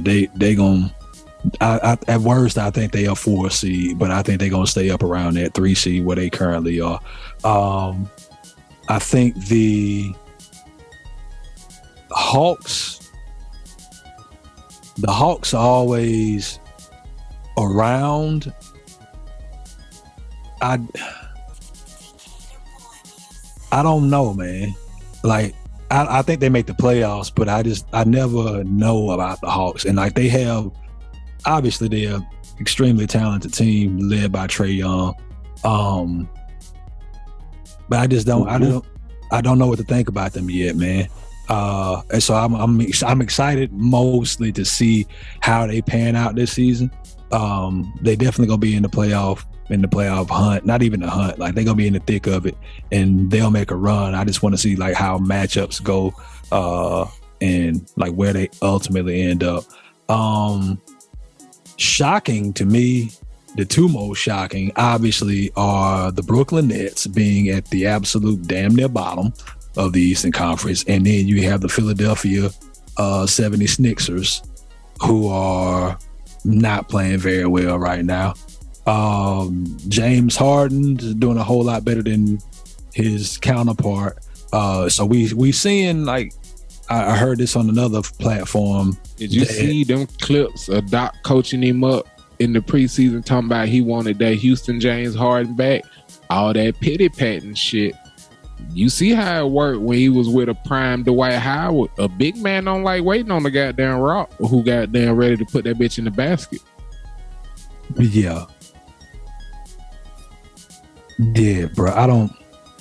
they gonna. At worst, I think they are 4 seed, but I think they're gonna stay up around that 3 seed where they currently are. I think the Hawks the Hawks are always around. I don't know, man. Like, I think they make the playoffs, but I never know about the Hawks. And like, obviously they're an extremely talented team led by Trae Young. But I don't know what to think about them yet, man. And so I'm excited mostly to see how they pan out this season. They definitely gonna be in the playoff hunt, not even the hunt, like they're gonna be in the thick of it and they'll make a run. I just want to see like how matchups go and like where they ultimately end up. Shocking to me, the two most shocking obviously are the Brooklyn Nets being at the absolute damn near bottom of the Eastern Conference, and then you have the Philadelphia 76ers who are not playing very well right now. James Harden is doing a whole lot better than his counterpart. So we seeing, like, I heard this on another platform. Did you see them clips of Doc coaching him up in the preseason talking about he wanted that Houston James Harden back? All that pity patting shit. You see how it worked when he was with a prime Dwight Howard. A big man don't like waiting on the goddamn rock who goddamn ready to put that bitch in the basket. Yeah. Yeah, bro.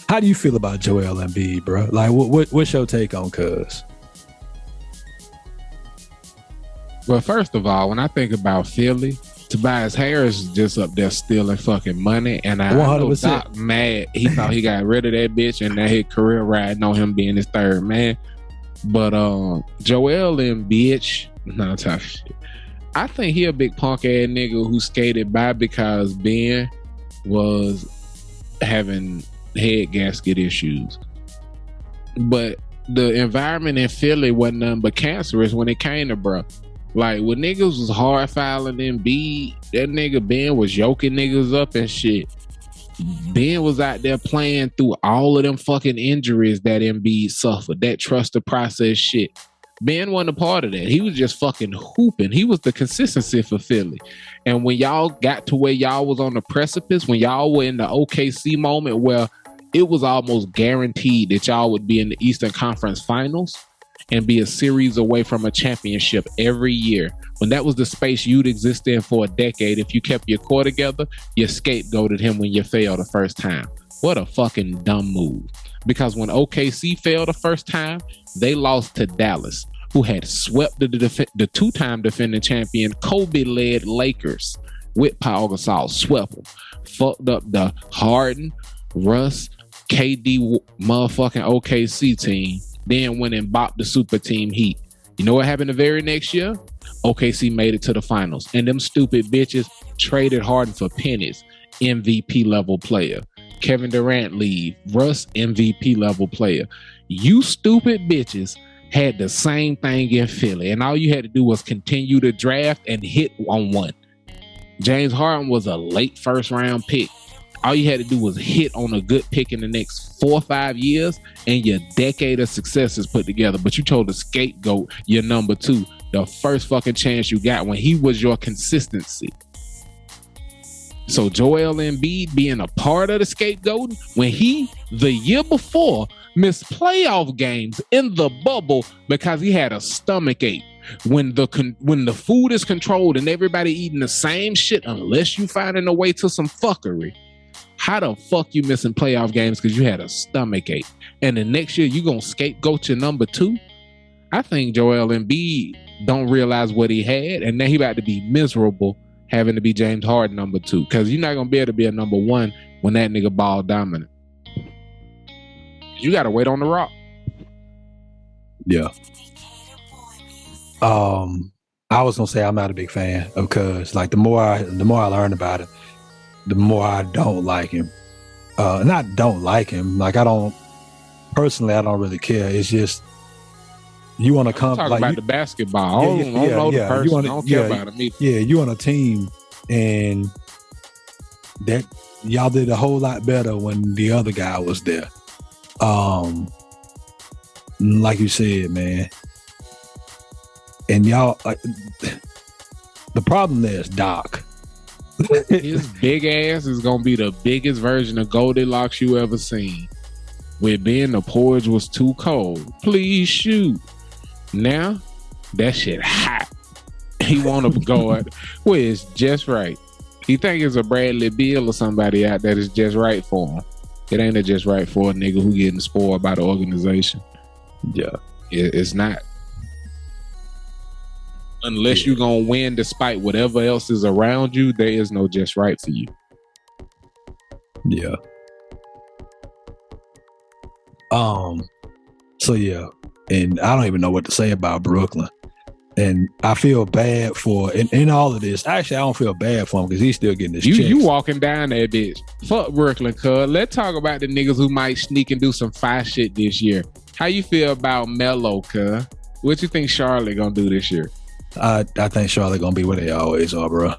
How do you feel about Joel Embiid, bro? Like, what's your take on Cuz? Well, first of all, when I think about Philly, Tobias Harris is just up there stealing fucking money, and I know Doc mad. He thought he got rid of that bitch, and that his career riding on him being his third man. But Joel Embiid, no tough shit. I think he a big punk ass nigga who skated by because Ben was having head gasket issues. But the environment in Philly wasn't nothing but cancerous when it came to bro. Like, when niggas was hard fouling Embiid, that nigga Ben was yoking niggas up and shit. Ben was out there playing through all of them fucking injuries that Embiid suffered, that trust the process shit. Ben wasn't a part of that. He was just fucking hooping. He was the consistency for Philly. And when y'all got to where y'all was on the precipice, when y'all were in the OKC moment where it was almost guaranteed that y'all would be in the Eastern Conference Finals and be a series away from a championship every year, when that was the space you'd exist in for a decade, if you kept your core together, you scapegoated him when you failed the first time. What a fucking dumb move. Because when OKC failed the first time, they lost to Dallas, who had swept the two-time defending champion Kobe-led Lakers with Paul Gasol, swept them, fucked up the Harden, Russ, KD motherfucking OKC team, then went and bopped the super team Heat. You know what happened the very next year? OKC made it to the finals, and them stupid bitches traded Harden for pennies. MVP level player. Kevin Durant leave. Russ MVP level player. You stupid bitches had the same thing in Philly, and all you had to do was continue to draft and hit on one. James Harden was a late first round pick. All you had to do was hit on a good pick in the next 4 or 5 years, and your decade of success is put together. But you told the scapegoat your number two the first fucking chance you got when he was your consistency. So Joel Embiid being a part of the scapegoat when he, the year before, missed playoff games in the bubble because he had a stomach ache. When the food is controlled and everybody eating the same shit, unless you finding a way to some fuckery, how the fuck you missing playoff games because you had a stomach ache? And the next year you gonna scapegoat your number two? I think Joel Embiid don't realize what he had, and now he about to be miserable having to be James Harden number two, because you're not gonna be able to be a number one when that nigga ball dominant. You gotta wait on the rock. Yeah. I was gonna say I'm not a big fan of Cuz. Like, the more I learn about it, the more I don't like him. Not don't like him. Like, I don't really care. It's just, you want to come talk like about the basketball. I don't know the person. I don't care about him either. Yeah, you on a team, and that y'all did a whole lot better when the other guy was there. Like you said, man, And y'all, like, the problem there is Doc. His big ass is gonna be the biggest version of Goldilocks you ever seen. With being the porridge was too cold. Please shoot. Now that shit hot. He want to guard where it's just right. He think it's a Bradley Beal or somebody out there that's just right for him. It ain't a just right for a nigga who getting spoiled by the organization. Yeah, it's not. Unless you're gonna win despite whatever else is around you, there is no just right for you. Yeah. So yeah, and I don't even know what to say about Brooklyn. And I feel bad for in all of this. Actually, I don't feel bad for him because he's still getting his checks. You walking down that bitch. Fuck Brooklyn, cuz. Let's talk about the niggas who might sneak and do some fire shit this year. How you feel about Melo, cuz? What you think Charlotte gonna do this year? I think Charlotte gonna be where they always are, bro.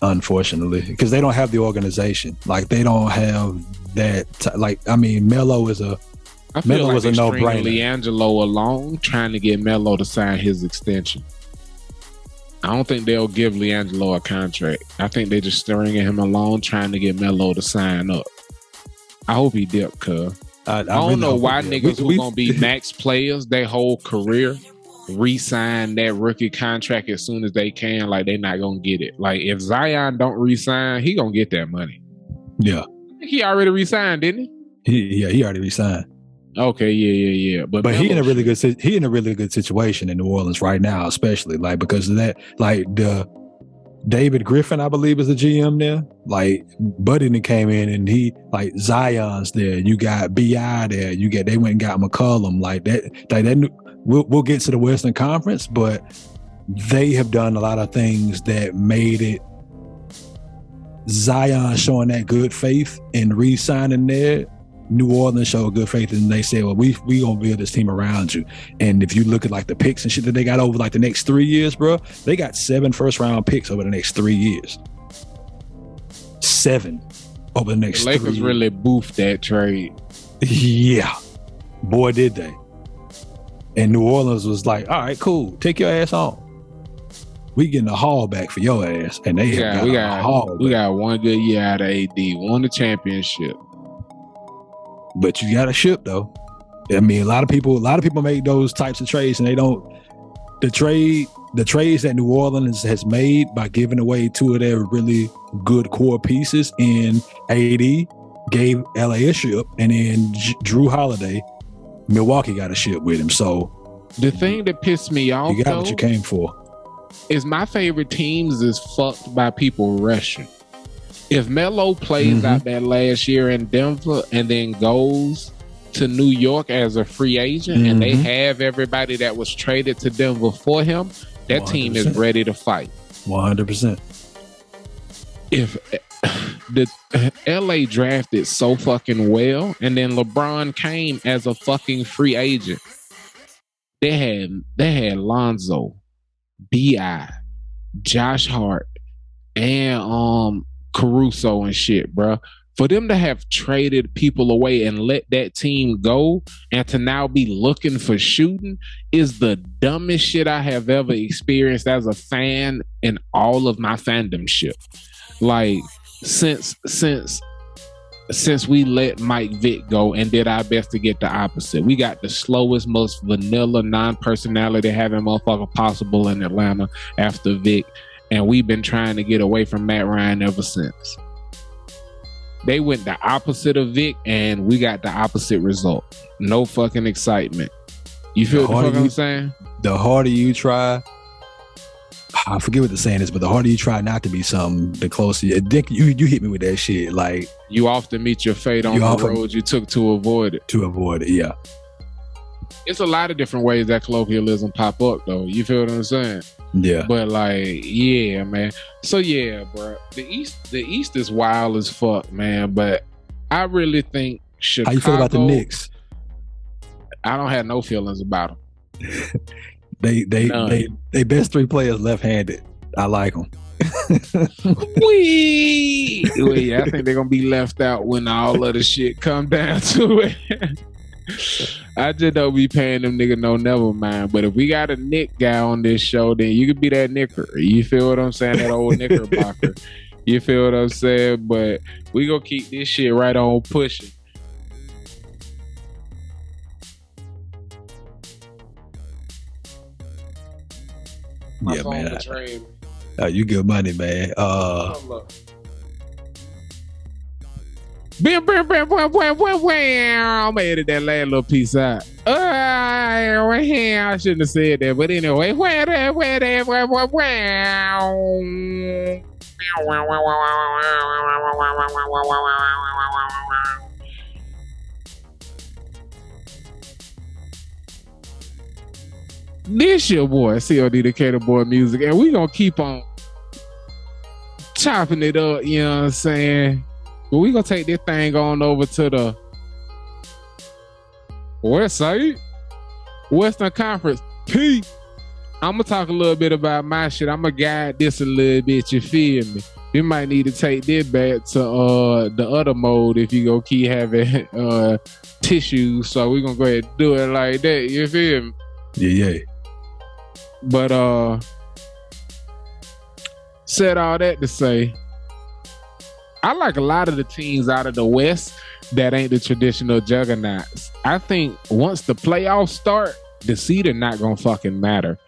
Unfortunately, because they don't have the organization. Like they don't have that. Melo is a. I feel Melo like was a no-brainer. LiAngelo along trying to get Melo to sign his extension. I don't think they'll give LiAngelo a contract. I think they're just stringing him along trying to get Melo to sign up. I hope he dipped, cuz. I don't really know why niggas who gonna be max players their whole career re-sign that rookie contract as soon as they can. Like they not gonna get it. Like if Zion don't re-sign, he gonna get that money. Yeah. I think he already re-signed, didn't he? He already re-signed. Okay, yeah. But he in a really good situation in New Orleans right now, especially like because of that. Like the David Griffin, I believe, is the GM there. Like Buddy came in and he like Zion's there. You got BI there. They went and got McCollum like that. Like that. We'll get to the Western Conference, but they have done a lot of things that made it. Zion showing that good faith in re-signing there. New Orleans showed good faith and they said, well, we gonna build this team around you. And if you look at like the picks and shit that they got over like the next 3 years, bro, they got 7 first-round picks over the next 3 years. 7 over the next 3 years. The Lakers really boofed that trade. Yeah. Boy, did they. And New Orleans was like, all right, cool. Take your ass on. We getting a haul back for your ass. And they got a haul back. We got one good year out of AD. Won the championship. But you got to ship though. I mean, a lot of people make those types of trades and they don't. The trades that New Orleans has made by giving away 2 of their really good core pieces in AD gave LA a ship, and then Drew Holiday, Milwaukee got a ship with him. So the thing that pissed me off, you got what you came for. Is my favorite teams is fucked by people rushing. If Melo plays out that last year in Denver and then goes to New York as a free agent and they have everybody that was traded to Denver for him, that 100%. Team is ready to fight. 100%. If the LA drafted so fucking well and then LeBron came as a fucking free agent, they had Lonzo, B.I., Josh Hart, and Caruso and shit, bro. For them to have traded people away and let that team go and to now be looking for shooting is the dumbest shit I have ever experienced as a fan in all of my fandom shit. Like since we let Mike Vick go and did our best to get the opposite. We got the slowest, most vanilla, non-personality having motherfucker possible in Atlanta after Vick. And we've been trying to get away from Matt Ryan ever since. They went the opposite of Vic, and we got the opposite result. No fucking excitement. You feel what the fuck I'm saying? The harder you try, I forget what the saying is, but the harder you try not to be something, the closer you hit me with that shit. Like you often meet your fate on the road you took to avoid it. Yeah. It's a lot of different ways that colloquialism pop up, though. You feel what I'm saying? Yeah. But like, yeah, man. So yeah, bro. The East is wild as fuck, man. But I really think Chicago. How you feel about the Knicks? I don't have no feelings about them. they best 3 players left-handed. I like them. Wee! I think they're gonna be left out when all of the shit come down to it. I just don't be paying them nigga no never mind. But if we got a Nick guy on this show, then you could be that Nicker. You feel what I'm saying? That old Knickerbocker. You feel what I'm saying? But we gonna keep this shit right on pushing. Yeah, man. You good money, man. I'm gonna edit that last little piece out. I shouldn't have said that, but anyway. This your boy, C.O.D. DecaturboyMusic, and we gonna keep on chopping it up, you know what I'm saying? But we gonna take this thing on over to the West Side, Western Conference. I'm gonna talk a little bit about my shit. I'm gonna guide this a little bit, you feel me? You might need to take this back to the other mode if you go keep having tissues. So we gonna go ahead and do it like that, you feel me? Yeah. But said all that to say, I like a lot of the teams out of the West that ain't the traditional juggernauts. I think once the playoffs start, the seed are not gonna fucking matter.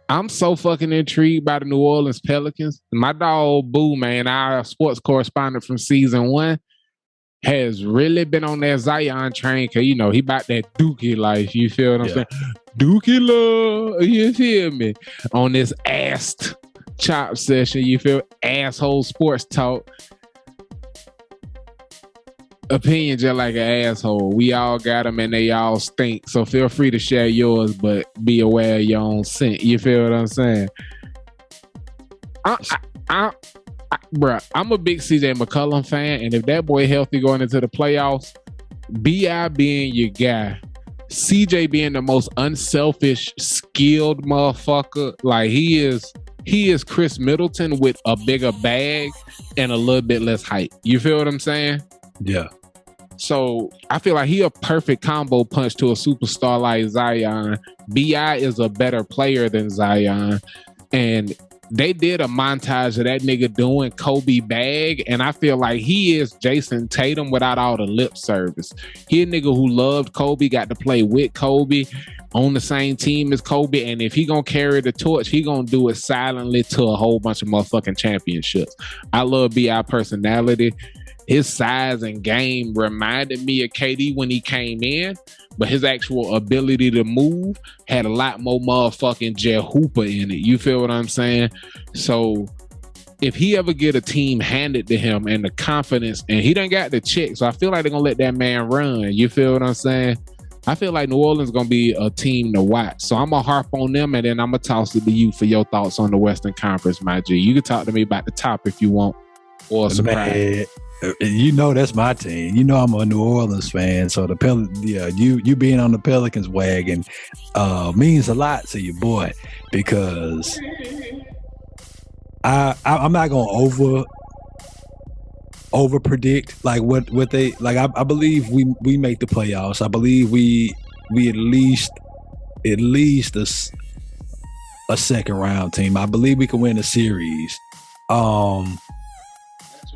I'm so fucking intrigued by the New Orleans Pelicans. My dog Boo, man, our sports correspondent from season 1, has really been on that Zion train, cause you know he about that Dookie life. You feel what I'm saying? Dookie love, you feel me? On this ass chop session, you feel? Asshole sports talk. Opinion just like an asshole. We all got them and they all stink. So feel free to share yours, but be aware of your own scent. You feel what I'm saying? Bruh, I'm a big CJ McCollum fan, and if that boy healthy going into the playoffs, B.I. being your guy, CJ being the most unselfish, skilled motherfucker, like he is Chris Middleton with a bigger bag and a little bit less height. You feel what I'm saying? Yeah. So I feel like he a perfect combo punch to a superstar like Zion. B.I. is a better player than Zion, and they did a montage of that nigga doing Kobe bag, and I feel like he is Jason Tatum without all the lip service. He a nigga who loved Kobe, got to play with Kobe, on the same team as Kobe, and if he gonna carry the torch, he gonna do it silently to a whole bunch of motherfucking championships. I love B.I. personality. His size and game reminded me of KD when he came in, but his actual ability to move had a lot more motherfucking Jet Hooper in it. You feel what I'm saying? So if he ever get a team handed to him and the confidence, and he done got the check, so I feel like they're gonna let that man run. You feel what I'm saying? I feel like New Orleans gonna be a team to watch. So I'm gonna harp on them, and then I'm gonna toss it to you for your thoughts on the Western Conference, my G. You can talk to me about the top if you want, or surprise. You know that's my team. You know I'm a New Orleans fan, so you being on the Pelicans wagon means a lot to you, boy, because I'm not gonna over predict like what they like. I believe we make the playoffs. I believe we at least a second round team. I believe we can win a series.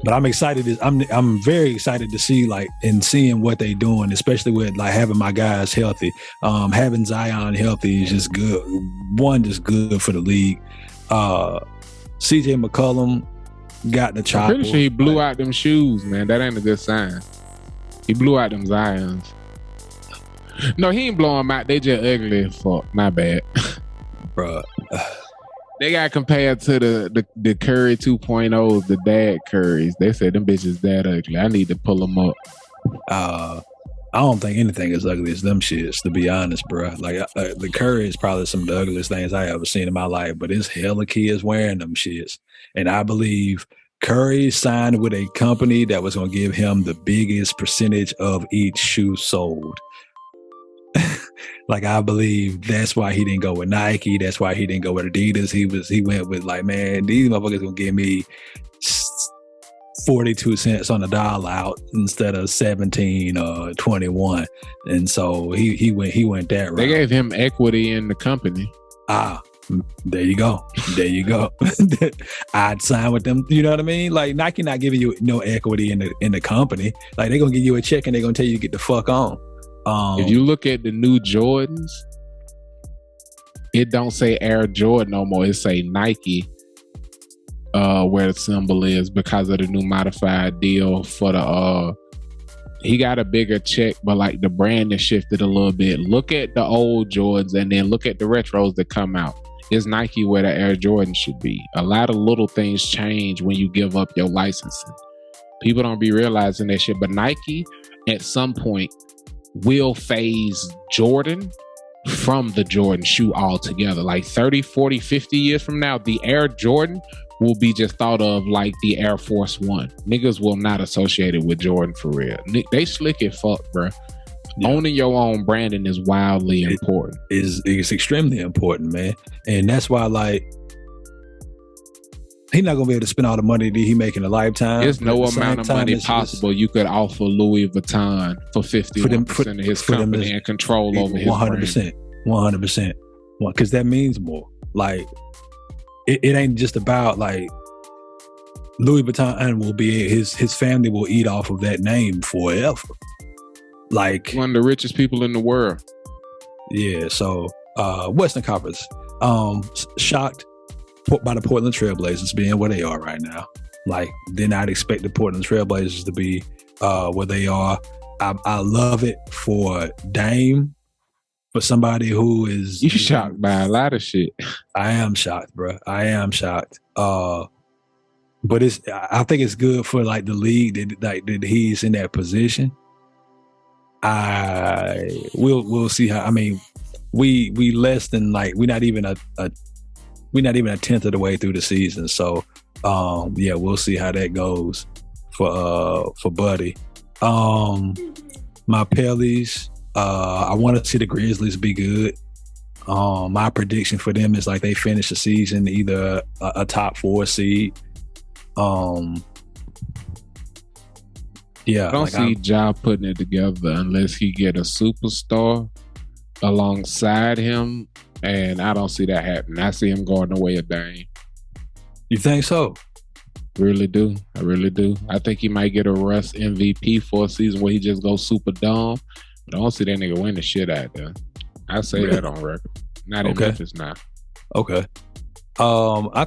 But I'm excited. I'm very excited to see like and seeing what they doing, especially with like having my guys healthy. Having Zion healthy is just good. Just good for the league. CJ McCollum got the chopper. I'm pretty sure he blew out them shoes, man. That ain't a good sign. He blew out them Zions. No, he ain't blow them out. They just ugly as fuck. My bad. Bruh. They got compared to the Curry 2.0s, the dad Currys. They said them bitches that ugly. I need to pull them up. I don't think anything is ugly as them shits, to be honest, bro. Like the Curry is probably some of the ugliest things I ever seen in my life, but it's hella kids wearing them shits. And I believe Curry signed with a company that was going to give him the biggest percentage of each shoe sold. Like I believe that's why he didn't go with Nike. That's why he didn't go with Adidas. He went with like, man, these motherfuckers gonna give me 42 cents on the dollar out instead of 17 or 21. And so he went that route. They gave him equity in the company. There you go. I'd sign with them. You know what I mean? Like Nike not giving you no equity in the company. Like they're gonna give you a check and they're gonna tell you to get the fuck on. If you look at the new Jordans, it don't say Air Jordan no more. It say Nike, where the symbol is, because of the new modified deal for the. He got a bigger check, but like the brand has shifted a little bit. Look at the old Jordans and then look at the retros that come out. Is Nike where the Air Jordan should be? A lot of little things change when you give up your licensing. People don't be realizing that shit, but Nike at some point will phase Jordan from the Jordan shoe altogether. Like 30, 40, 50 years from now, the Air Jordan will be just thought of like the Air Force One. Niggas will not associate it with Jordan for real. They slick as fuck, bro. Yeah. Owning your own branding is wildly important. It's extremely important, man. And that's why, like, he's not gonna be able to spend all the money that he make in a lifetime. There's no amount of money possible you could offer Louis Vuitton for 51% of his company and control over his 100%, 100%. Because that means more. Like, it ain't just about like Louis Vuitton will be his family will eat off of that name forever. Like one of the richest people in the world. Yeah. So Western Conference, shocked by the Portland Trailblazers being where they are right now. Like, did not expect the Portland Trailblazers to be where they are. I love it for Dame. For somebody who is... You shocked by a lot of shit. I am shocked, bro. I am shocked. But I think it's good for like the league that he's in that position. We'll see how. I mean, we less than like we're not even a tenth of the way through the season. So yeah, we'll see how that goes for Buddy. My Pellies. I want to see the Grizzlies be good. My prediction for them is like they finish the season either a top 4 seed. Yeah, I don't see Ja putting it together unless he get a superstar alongside him, and I don't see that happening. I see him going the way of Dame. You think so? Really do. I really do. I think he might get a Russ MVP for a season where he just goes super dumb. I don't see that nigga win the shit out there. I say that on record. Not in Memphis now. Okay. I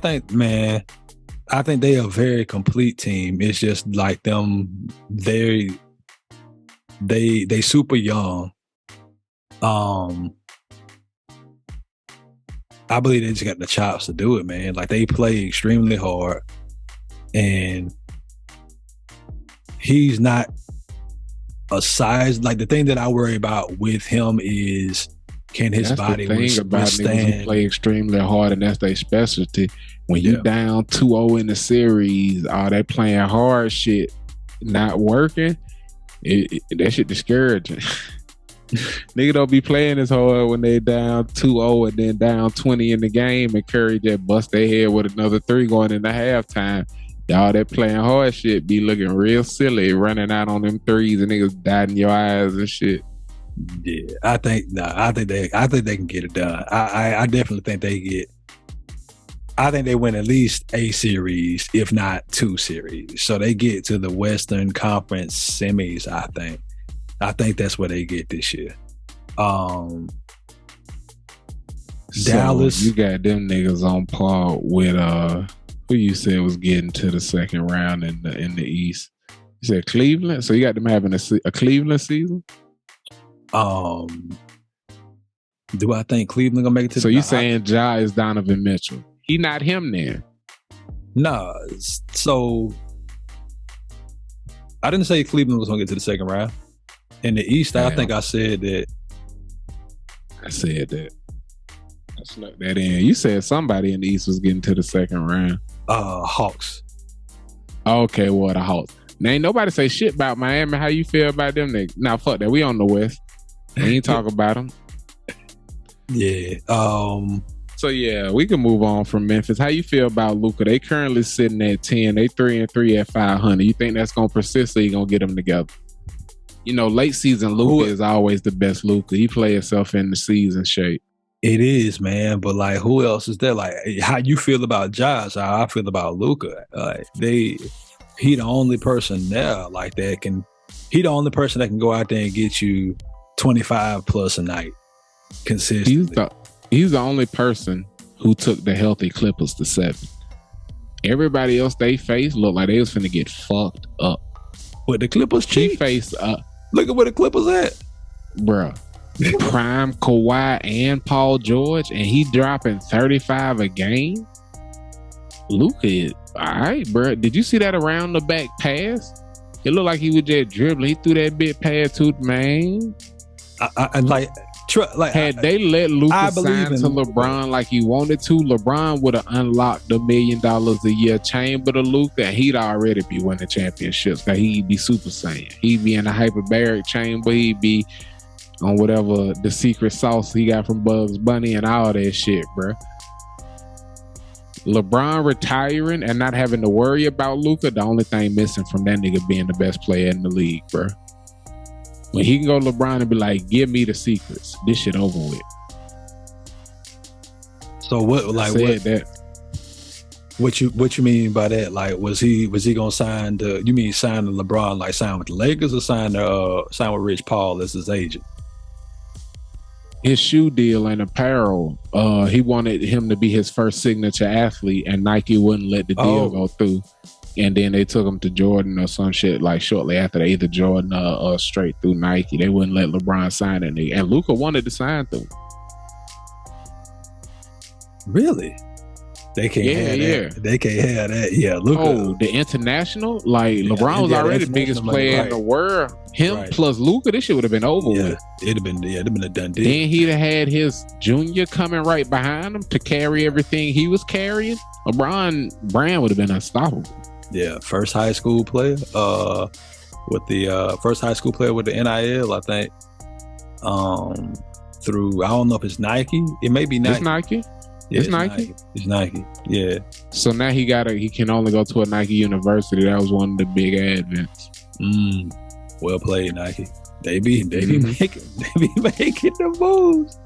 think they are a very complete team. It's just like them. They super young. I believe they just got the chops to do it, man. Like they play extremely hard, and he's not a size. Like the thing that I worry about with him is can his body withstand. Niggas who play extremely hard, and that's their specialty. When you down 2-0 in the series, they playing hard shit, not working. That shit discouraging. Nigga don't be playing as hard when they down 2-0 and then down 20 in the game, and Curry just bust their head with another 3 going into halftime. Y'all that playing hard shit be looking real silly, running out on them threes and niggas dotting your eyes and shit. Yeah, I think they can get it done. I definitely think I think they win at least a series, if not 2 series. So they get to the Western Conference semis, I think. I think that's where they get this year. Dallas. So you got them niggas on par with who you said was getting to the second round in the East. You said Cleveland? So you got them having a Cleveland season? Do I think Cleveland gonna make it to so you saying Ja is Donovan Mitchell? He not him then? Nah. So I didn't say Cleveland was gonna get to the second round. In the East, damn. I think I said that. I snuck that in. You said somebody in the East was getting to the second round. Hawks. Okay, well, the Hawks. Now, ain't nobody say shit about Miami. How you feel about them niggas? Nah, fuck that. We on the West. We ain't talk about them. Yeah. So yeah, we can move on from Memphis. How you feel about Luka? They currently sitting at 10. They 3-3 at 500. You think that's gonna persist, or you gonna get them together? You know, late season Luka is always the best Luka. He play himself in the season shape. It is, man. But like, who else is there? Like, how you feel about Josh? How I feel about Luka? He the only person there like that can. He the only person that can go out there and get you 25 plus a night consistently. He's the only person who took the healthy Clippers to 7. Everybody else they faced looked like they was finna get fucked up. But the Clippers cheat. Look at where the Clippers at, bruh. Prime Kawhi and Paul George, and he dropping 35 a game. Luka is all right, bruh. Did you see that around the back pass? It looked like he was just dribbling. He threw that bit pass to the man. Had they let Luka sign to LeBron like he wanted to, LeBron would have unlocked the $1 million a year chamber to Luka, and he'd already be winning championships. Cause he'd be Super Saiyan. He'd be in the hyperbaric chamber. He'd be on whatever the secret sauce he got from Bugs Bunny and all that shit, bro. LeBron retiring and not having to worry about Luka, the only thing missing from that nigga being the best player in the league, bro. When he can go to LeBron and be like, give me the secrets, this shit over with. So what you mean by that? Like, was he gonna sign sign to LeBron, like sign with the Lakers, or sign with Rich Paul as his agent? His shoe deal and apparel, he wanted him to be his first signature athlete, and Nike wouldn't let the deal go through. And then they took him to Jordan or some shit like shortly after that, either Jordan or straight through Nike. They wouldn't let LeBron sign that nigga. And Luka wanted to sign through. Really? They can't have that. They can't have that. Yeah, Luka. Oh, the international? Like, LeBron was already the biggest player in the world. Him plus Luka, this shit would have been over with. It'd have been a done deal. Then he'd have had his junior coming right behind him to carry everything he was carrying. LeBron brand would have been unstoppable. Yeah, first high school player with the NIL, I think. Through, I don't know if it's Nike. It may be Nike. It's Nike. Yeah, it's Nike. It's Nike. Yeah. So now he can only go to a Nike university. That was one of the big advents. Well played, Nike. They be making the moves.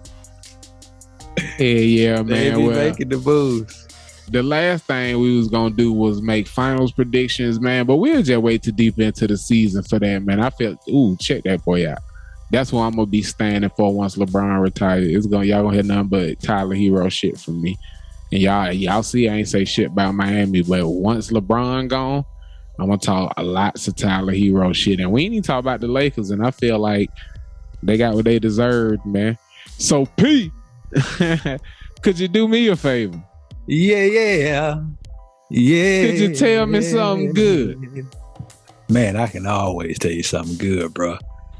Yeah, man. They be making the moves. The last thing we was gonna do was make finals predictions, man. But we'll just wait till deep into the season for that, man. I felt, check that boy out. That's what I'm gonna be standing for once LeBron retires. Y'all gonna hear nothing but Tyler Hero shit from me. And y'all see, I ain't say shit about Miami, but once LeBron gone, I'm gonna talk a lot of Tyler Hero shit. And we ain't even talk about the Lakers, and I feel like they got what they deserved, man. So P, could you do me a favor? Yeah. Could you tell me something good? Man, I can always tell you something good, bro.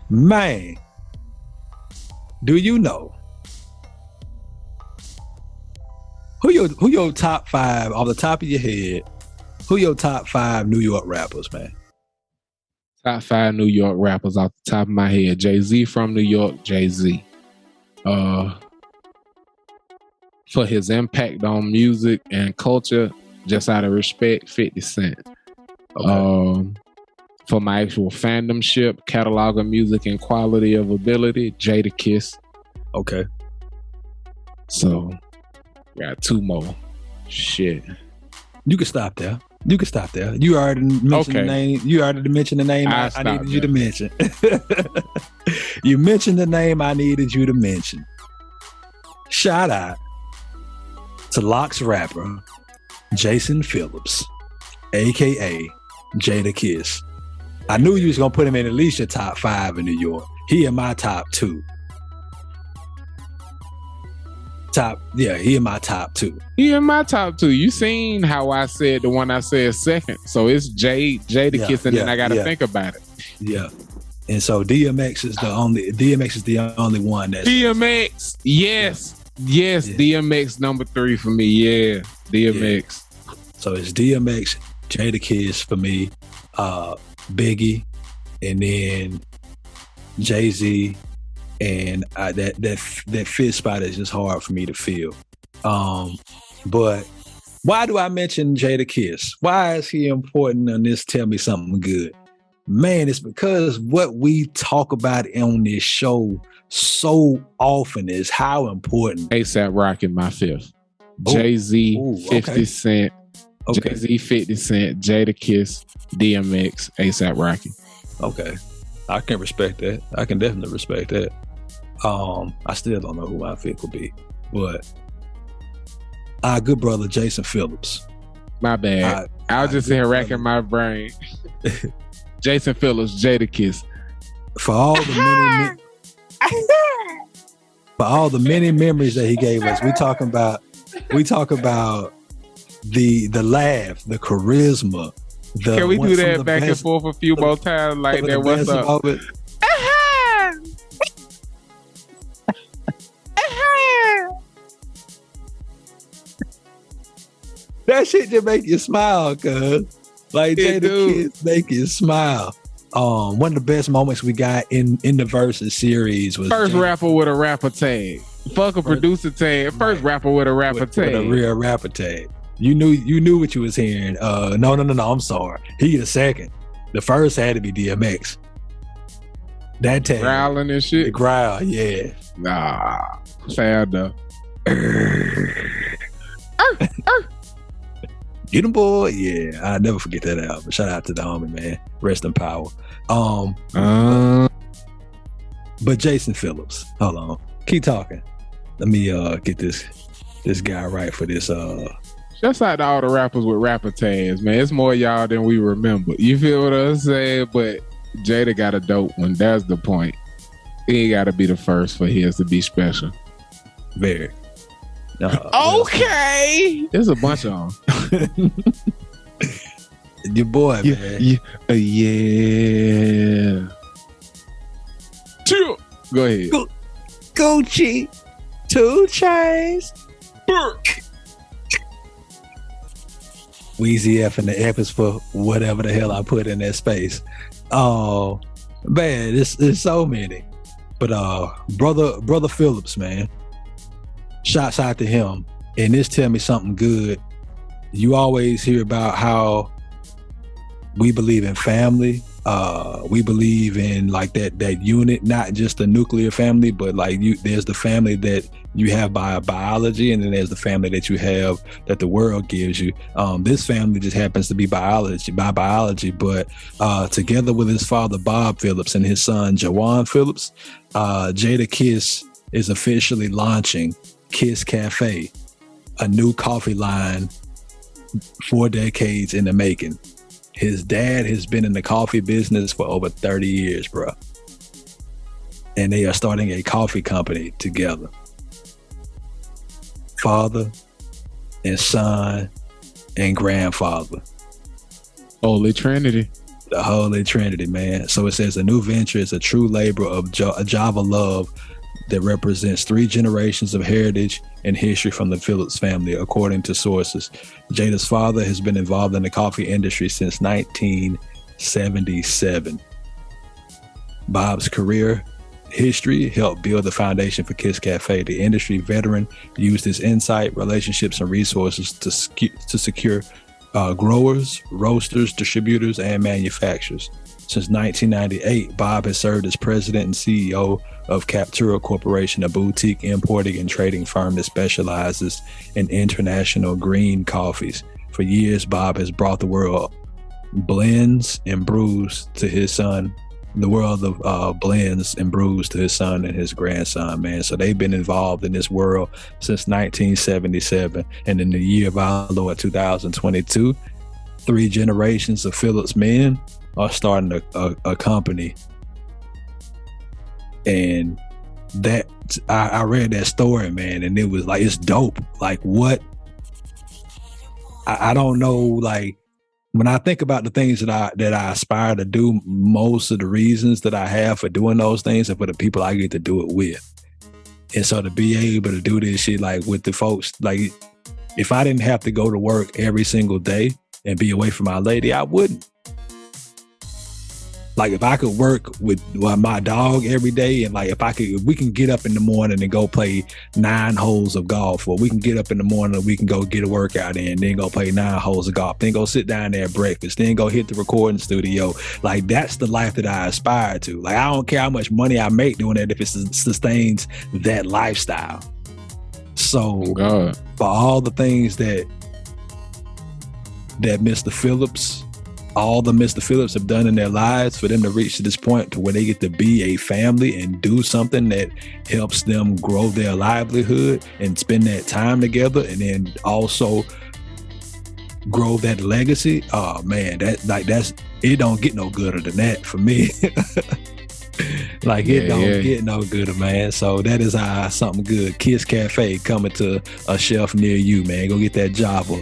Man, do you know who your top 5 off the top of your head? Who your top 5 New York rappers, man? Top 5 New York rappers off the top of my head. Jay-Z from New York, Jay-Z. For his impact on music and culture, just out of respect, 50 Cent. Okay. For my actual fandomship, catalog of music and quality of ability, Jadakiss. Okay. So, got 2 more. Shit. You can stop there. You already mentioned the name. You already mentioned the name I needed you to mention. You mentioned the name I needed you to mention. Shout out to Locks rapper Jason Phillips, aka Jadakiss. I knew you was gonna put him in at least your top 5 in New York. He in my top 2. He in my top 2. You seen how I said the one I said second. So it's Jadakiss, and then I gotta think about it. Yeah. And so DMX is the only one that's DMX. Yes. DMX number 3 for me. Yeah. DMX. Yeah. So it's DMX, Jadakiss for me, Biggie, and then Jay-Z, and that fifth spot is just hard for me to fill. But why do I mention Jadakiss? Why is he important on this Tell Me Something Good? Man, it's because what we talk about on this show so often is how important ASAP Rocky, my fifth. Jay-Z, 50 Cent, Jay-Z, 50 Cent, Jadakiss, DMX, ASAP Rocky. Okay. I can respect that. I can definitely respect that. I still don't know who my fifth will be, but our good brother Jason Phillips. My bad. I was just here racking my brain. Jason Phillips, Jadakiss. For all the many memories that he gave us, we talk about the laugh, the charisma. Can we do that back and forth a few more times like that? What's up? That shit just make you smile, cuz. Like Jadakiss make you smile. One of the best moments we got in the Versus series was first rapper with a rapper tag. Fuck a producer tag. First rapper with a rapper tag. With a real rapper tag. You knew what you was hearing. No, I'm sorry. He the second. The first had to be DMX. That tag. Growling and shit. The growl, yeah. Nah. Fair enough. Get him, boy. Yeah, I'll never forget that album. Shout out to the homie, man. Rest in power. But Jason Phillips. Hold on. Keep talking. Let me get this guy right for this. Shouts out to all the rappers with rapper tags, man. It's more y'all than we remember. You feel what I'm saying? But Jada got a dope one. That's the point. He ain't got to be the first for his to be special. Very. Okay. There's a bunch of them. Your boy, man. Yeah. Go ahead. Coochie Chaser. Weezy F and the F is for whatever the hell I put in that space. Oh, man, there's so many. But brother Phillips, man. Shouts out to him. And this Tell Me Something Good. You always hear about how we believe in family. We believe in like that unit, not just the nuclear family, but like there's the family that you have by biology, and then there's the family that you have that the world gives you. This family just happens to be biology, but together with his father Bob Phillips and his son Jawan Phillips, Jadakiss is officially launching Kiss Cafe, a new coffee line 4 decades in the making. His dad has been in the coffee business for over 30 years, bro. And they are starting a coffee company together. Father and son and grandfather. Holy Trinity. The Holy Trinity, man. So it says a new venture is a true labor of Java love that represents 3 generations of heritage and history from the Phillips family, according to sources. Jada's father has been involved in the coffee industry since 1977. Bob's career history helped build the foundation for Kiss Cafe. The industry veteran used his insight, relationships, and resources to secure growers, roasters, distributors, and manufacturers. Since 1998, Bob has served as president and CEO of Captura Corporation, a boutique importing and trading firm that specializes in international green coffees. For years, Bob has brought the world blends and brews to his son, the world of blends and brews to his son and his grandson, man. So they've been involved in this world since 1977. And in the year of our Lord 2022, 3 generations of Phillips men are starting a company. And that I read that story, man, and it was like, it's dope. Like, what? I don't know. Like, when I think about the things that I aspire to do, most of the reasons that I have for doing those things are for the people I get to do it with. And so to be able to do this shit, like with the folks, like if I didn't have to go to work every single day and be away from my lady, I wouldn't. Like if I could work with my dog every day, and like if we can get up in the morning and go play 9 holes of golf, or we can get up in the morning and we can go get a workout in, then go play 9 holes of golf, then go sit down there at breakfast, then go hit the recording studio. Like that's the life that I aspire to. Like I don't care how much money I make doing that if it sustains that lifestyle. So for all the things that Mr. Phillips, all the Mr. Phillips have done in their lives, for them to reach to this point to where they get to be a family and do something that helps them grow their livelihood and spend that time together, and then also grow that legacy. Oh man, that's it. Don't get no gooder than that for me. Like it don't get no gooder, man. So that is something good. Kiss Cafe coming to a shelf near you, man. Go get that Java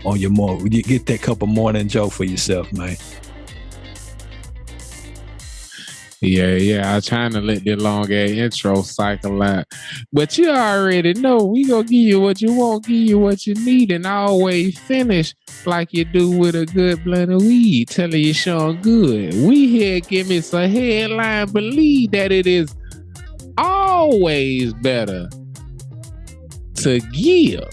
on your morning. You get that cup of morning Joe for yourself, man. Yeah. I'm trying to let the long ass intro cycle out. But you already know we gonna give you what you want, give you what you need, and always finish like you do with a good blunt of weed, telling you Sean good. We here give me some headline, believe that it is always better to give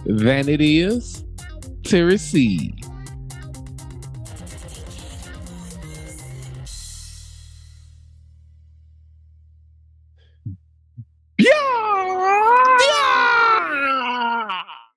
than it is to receive.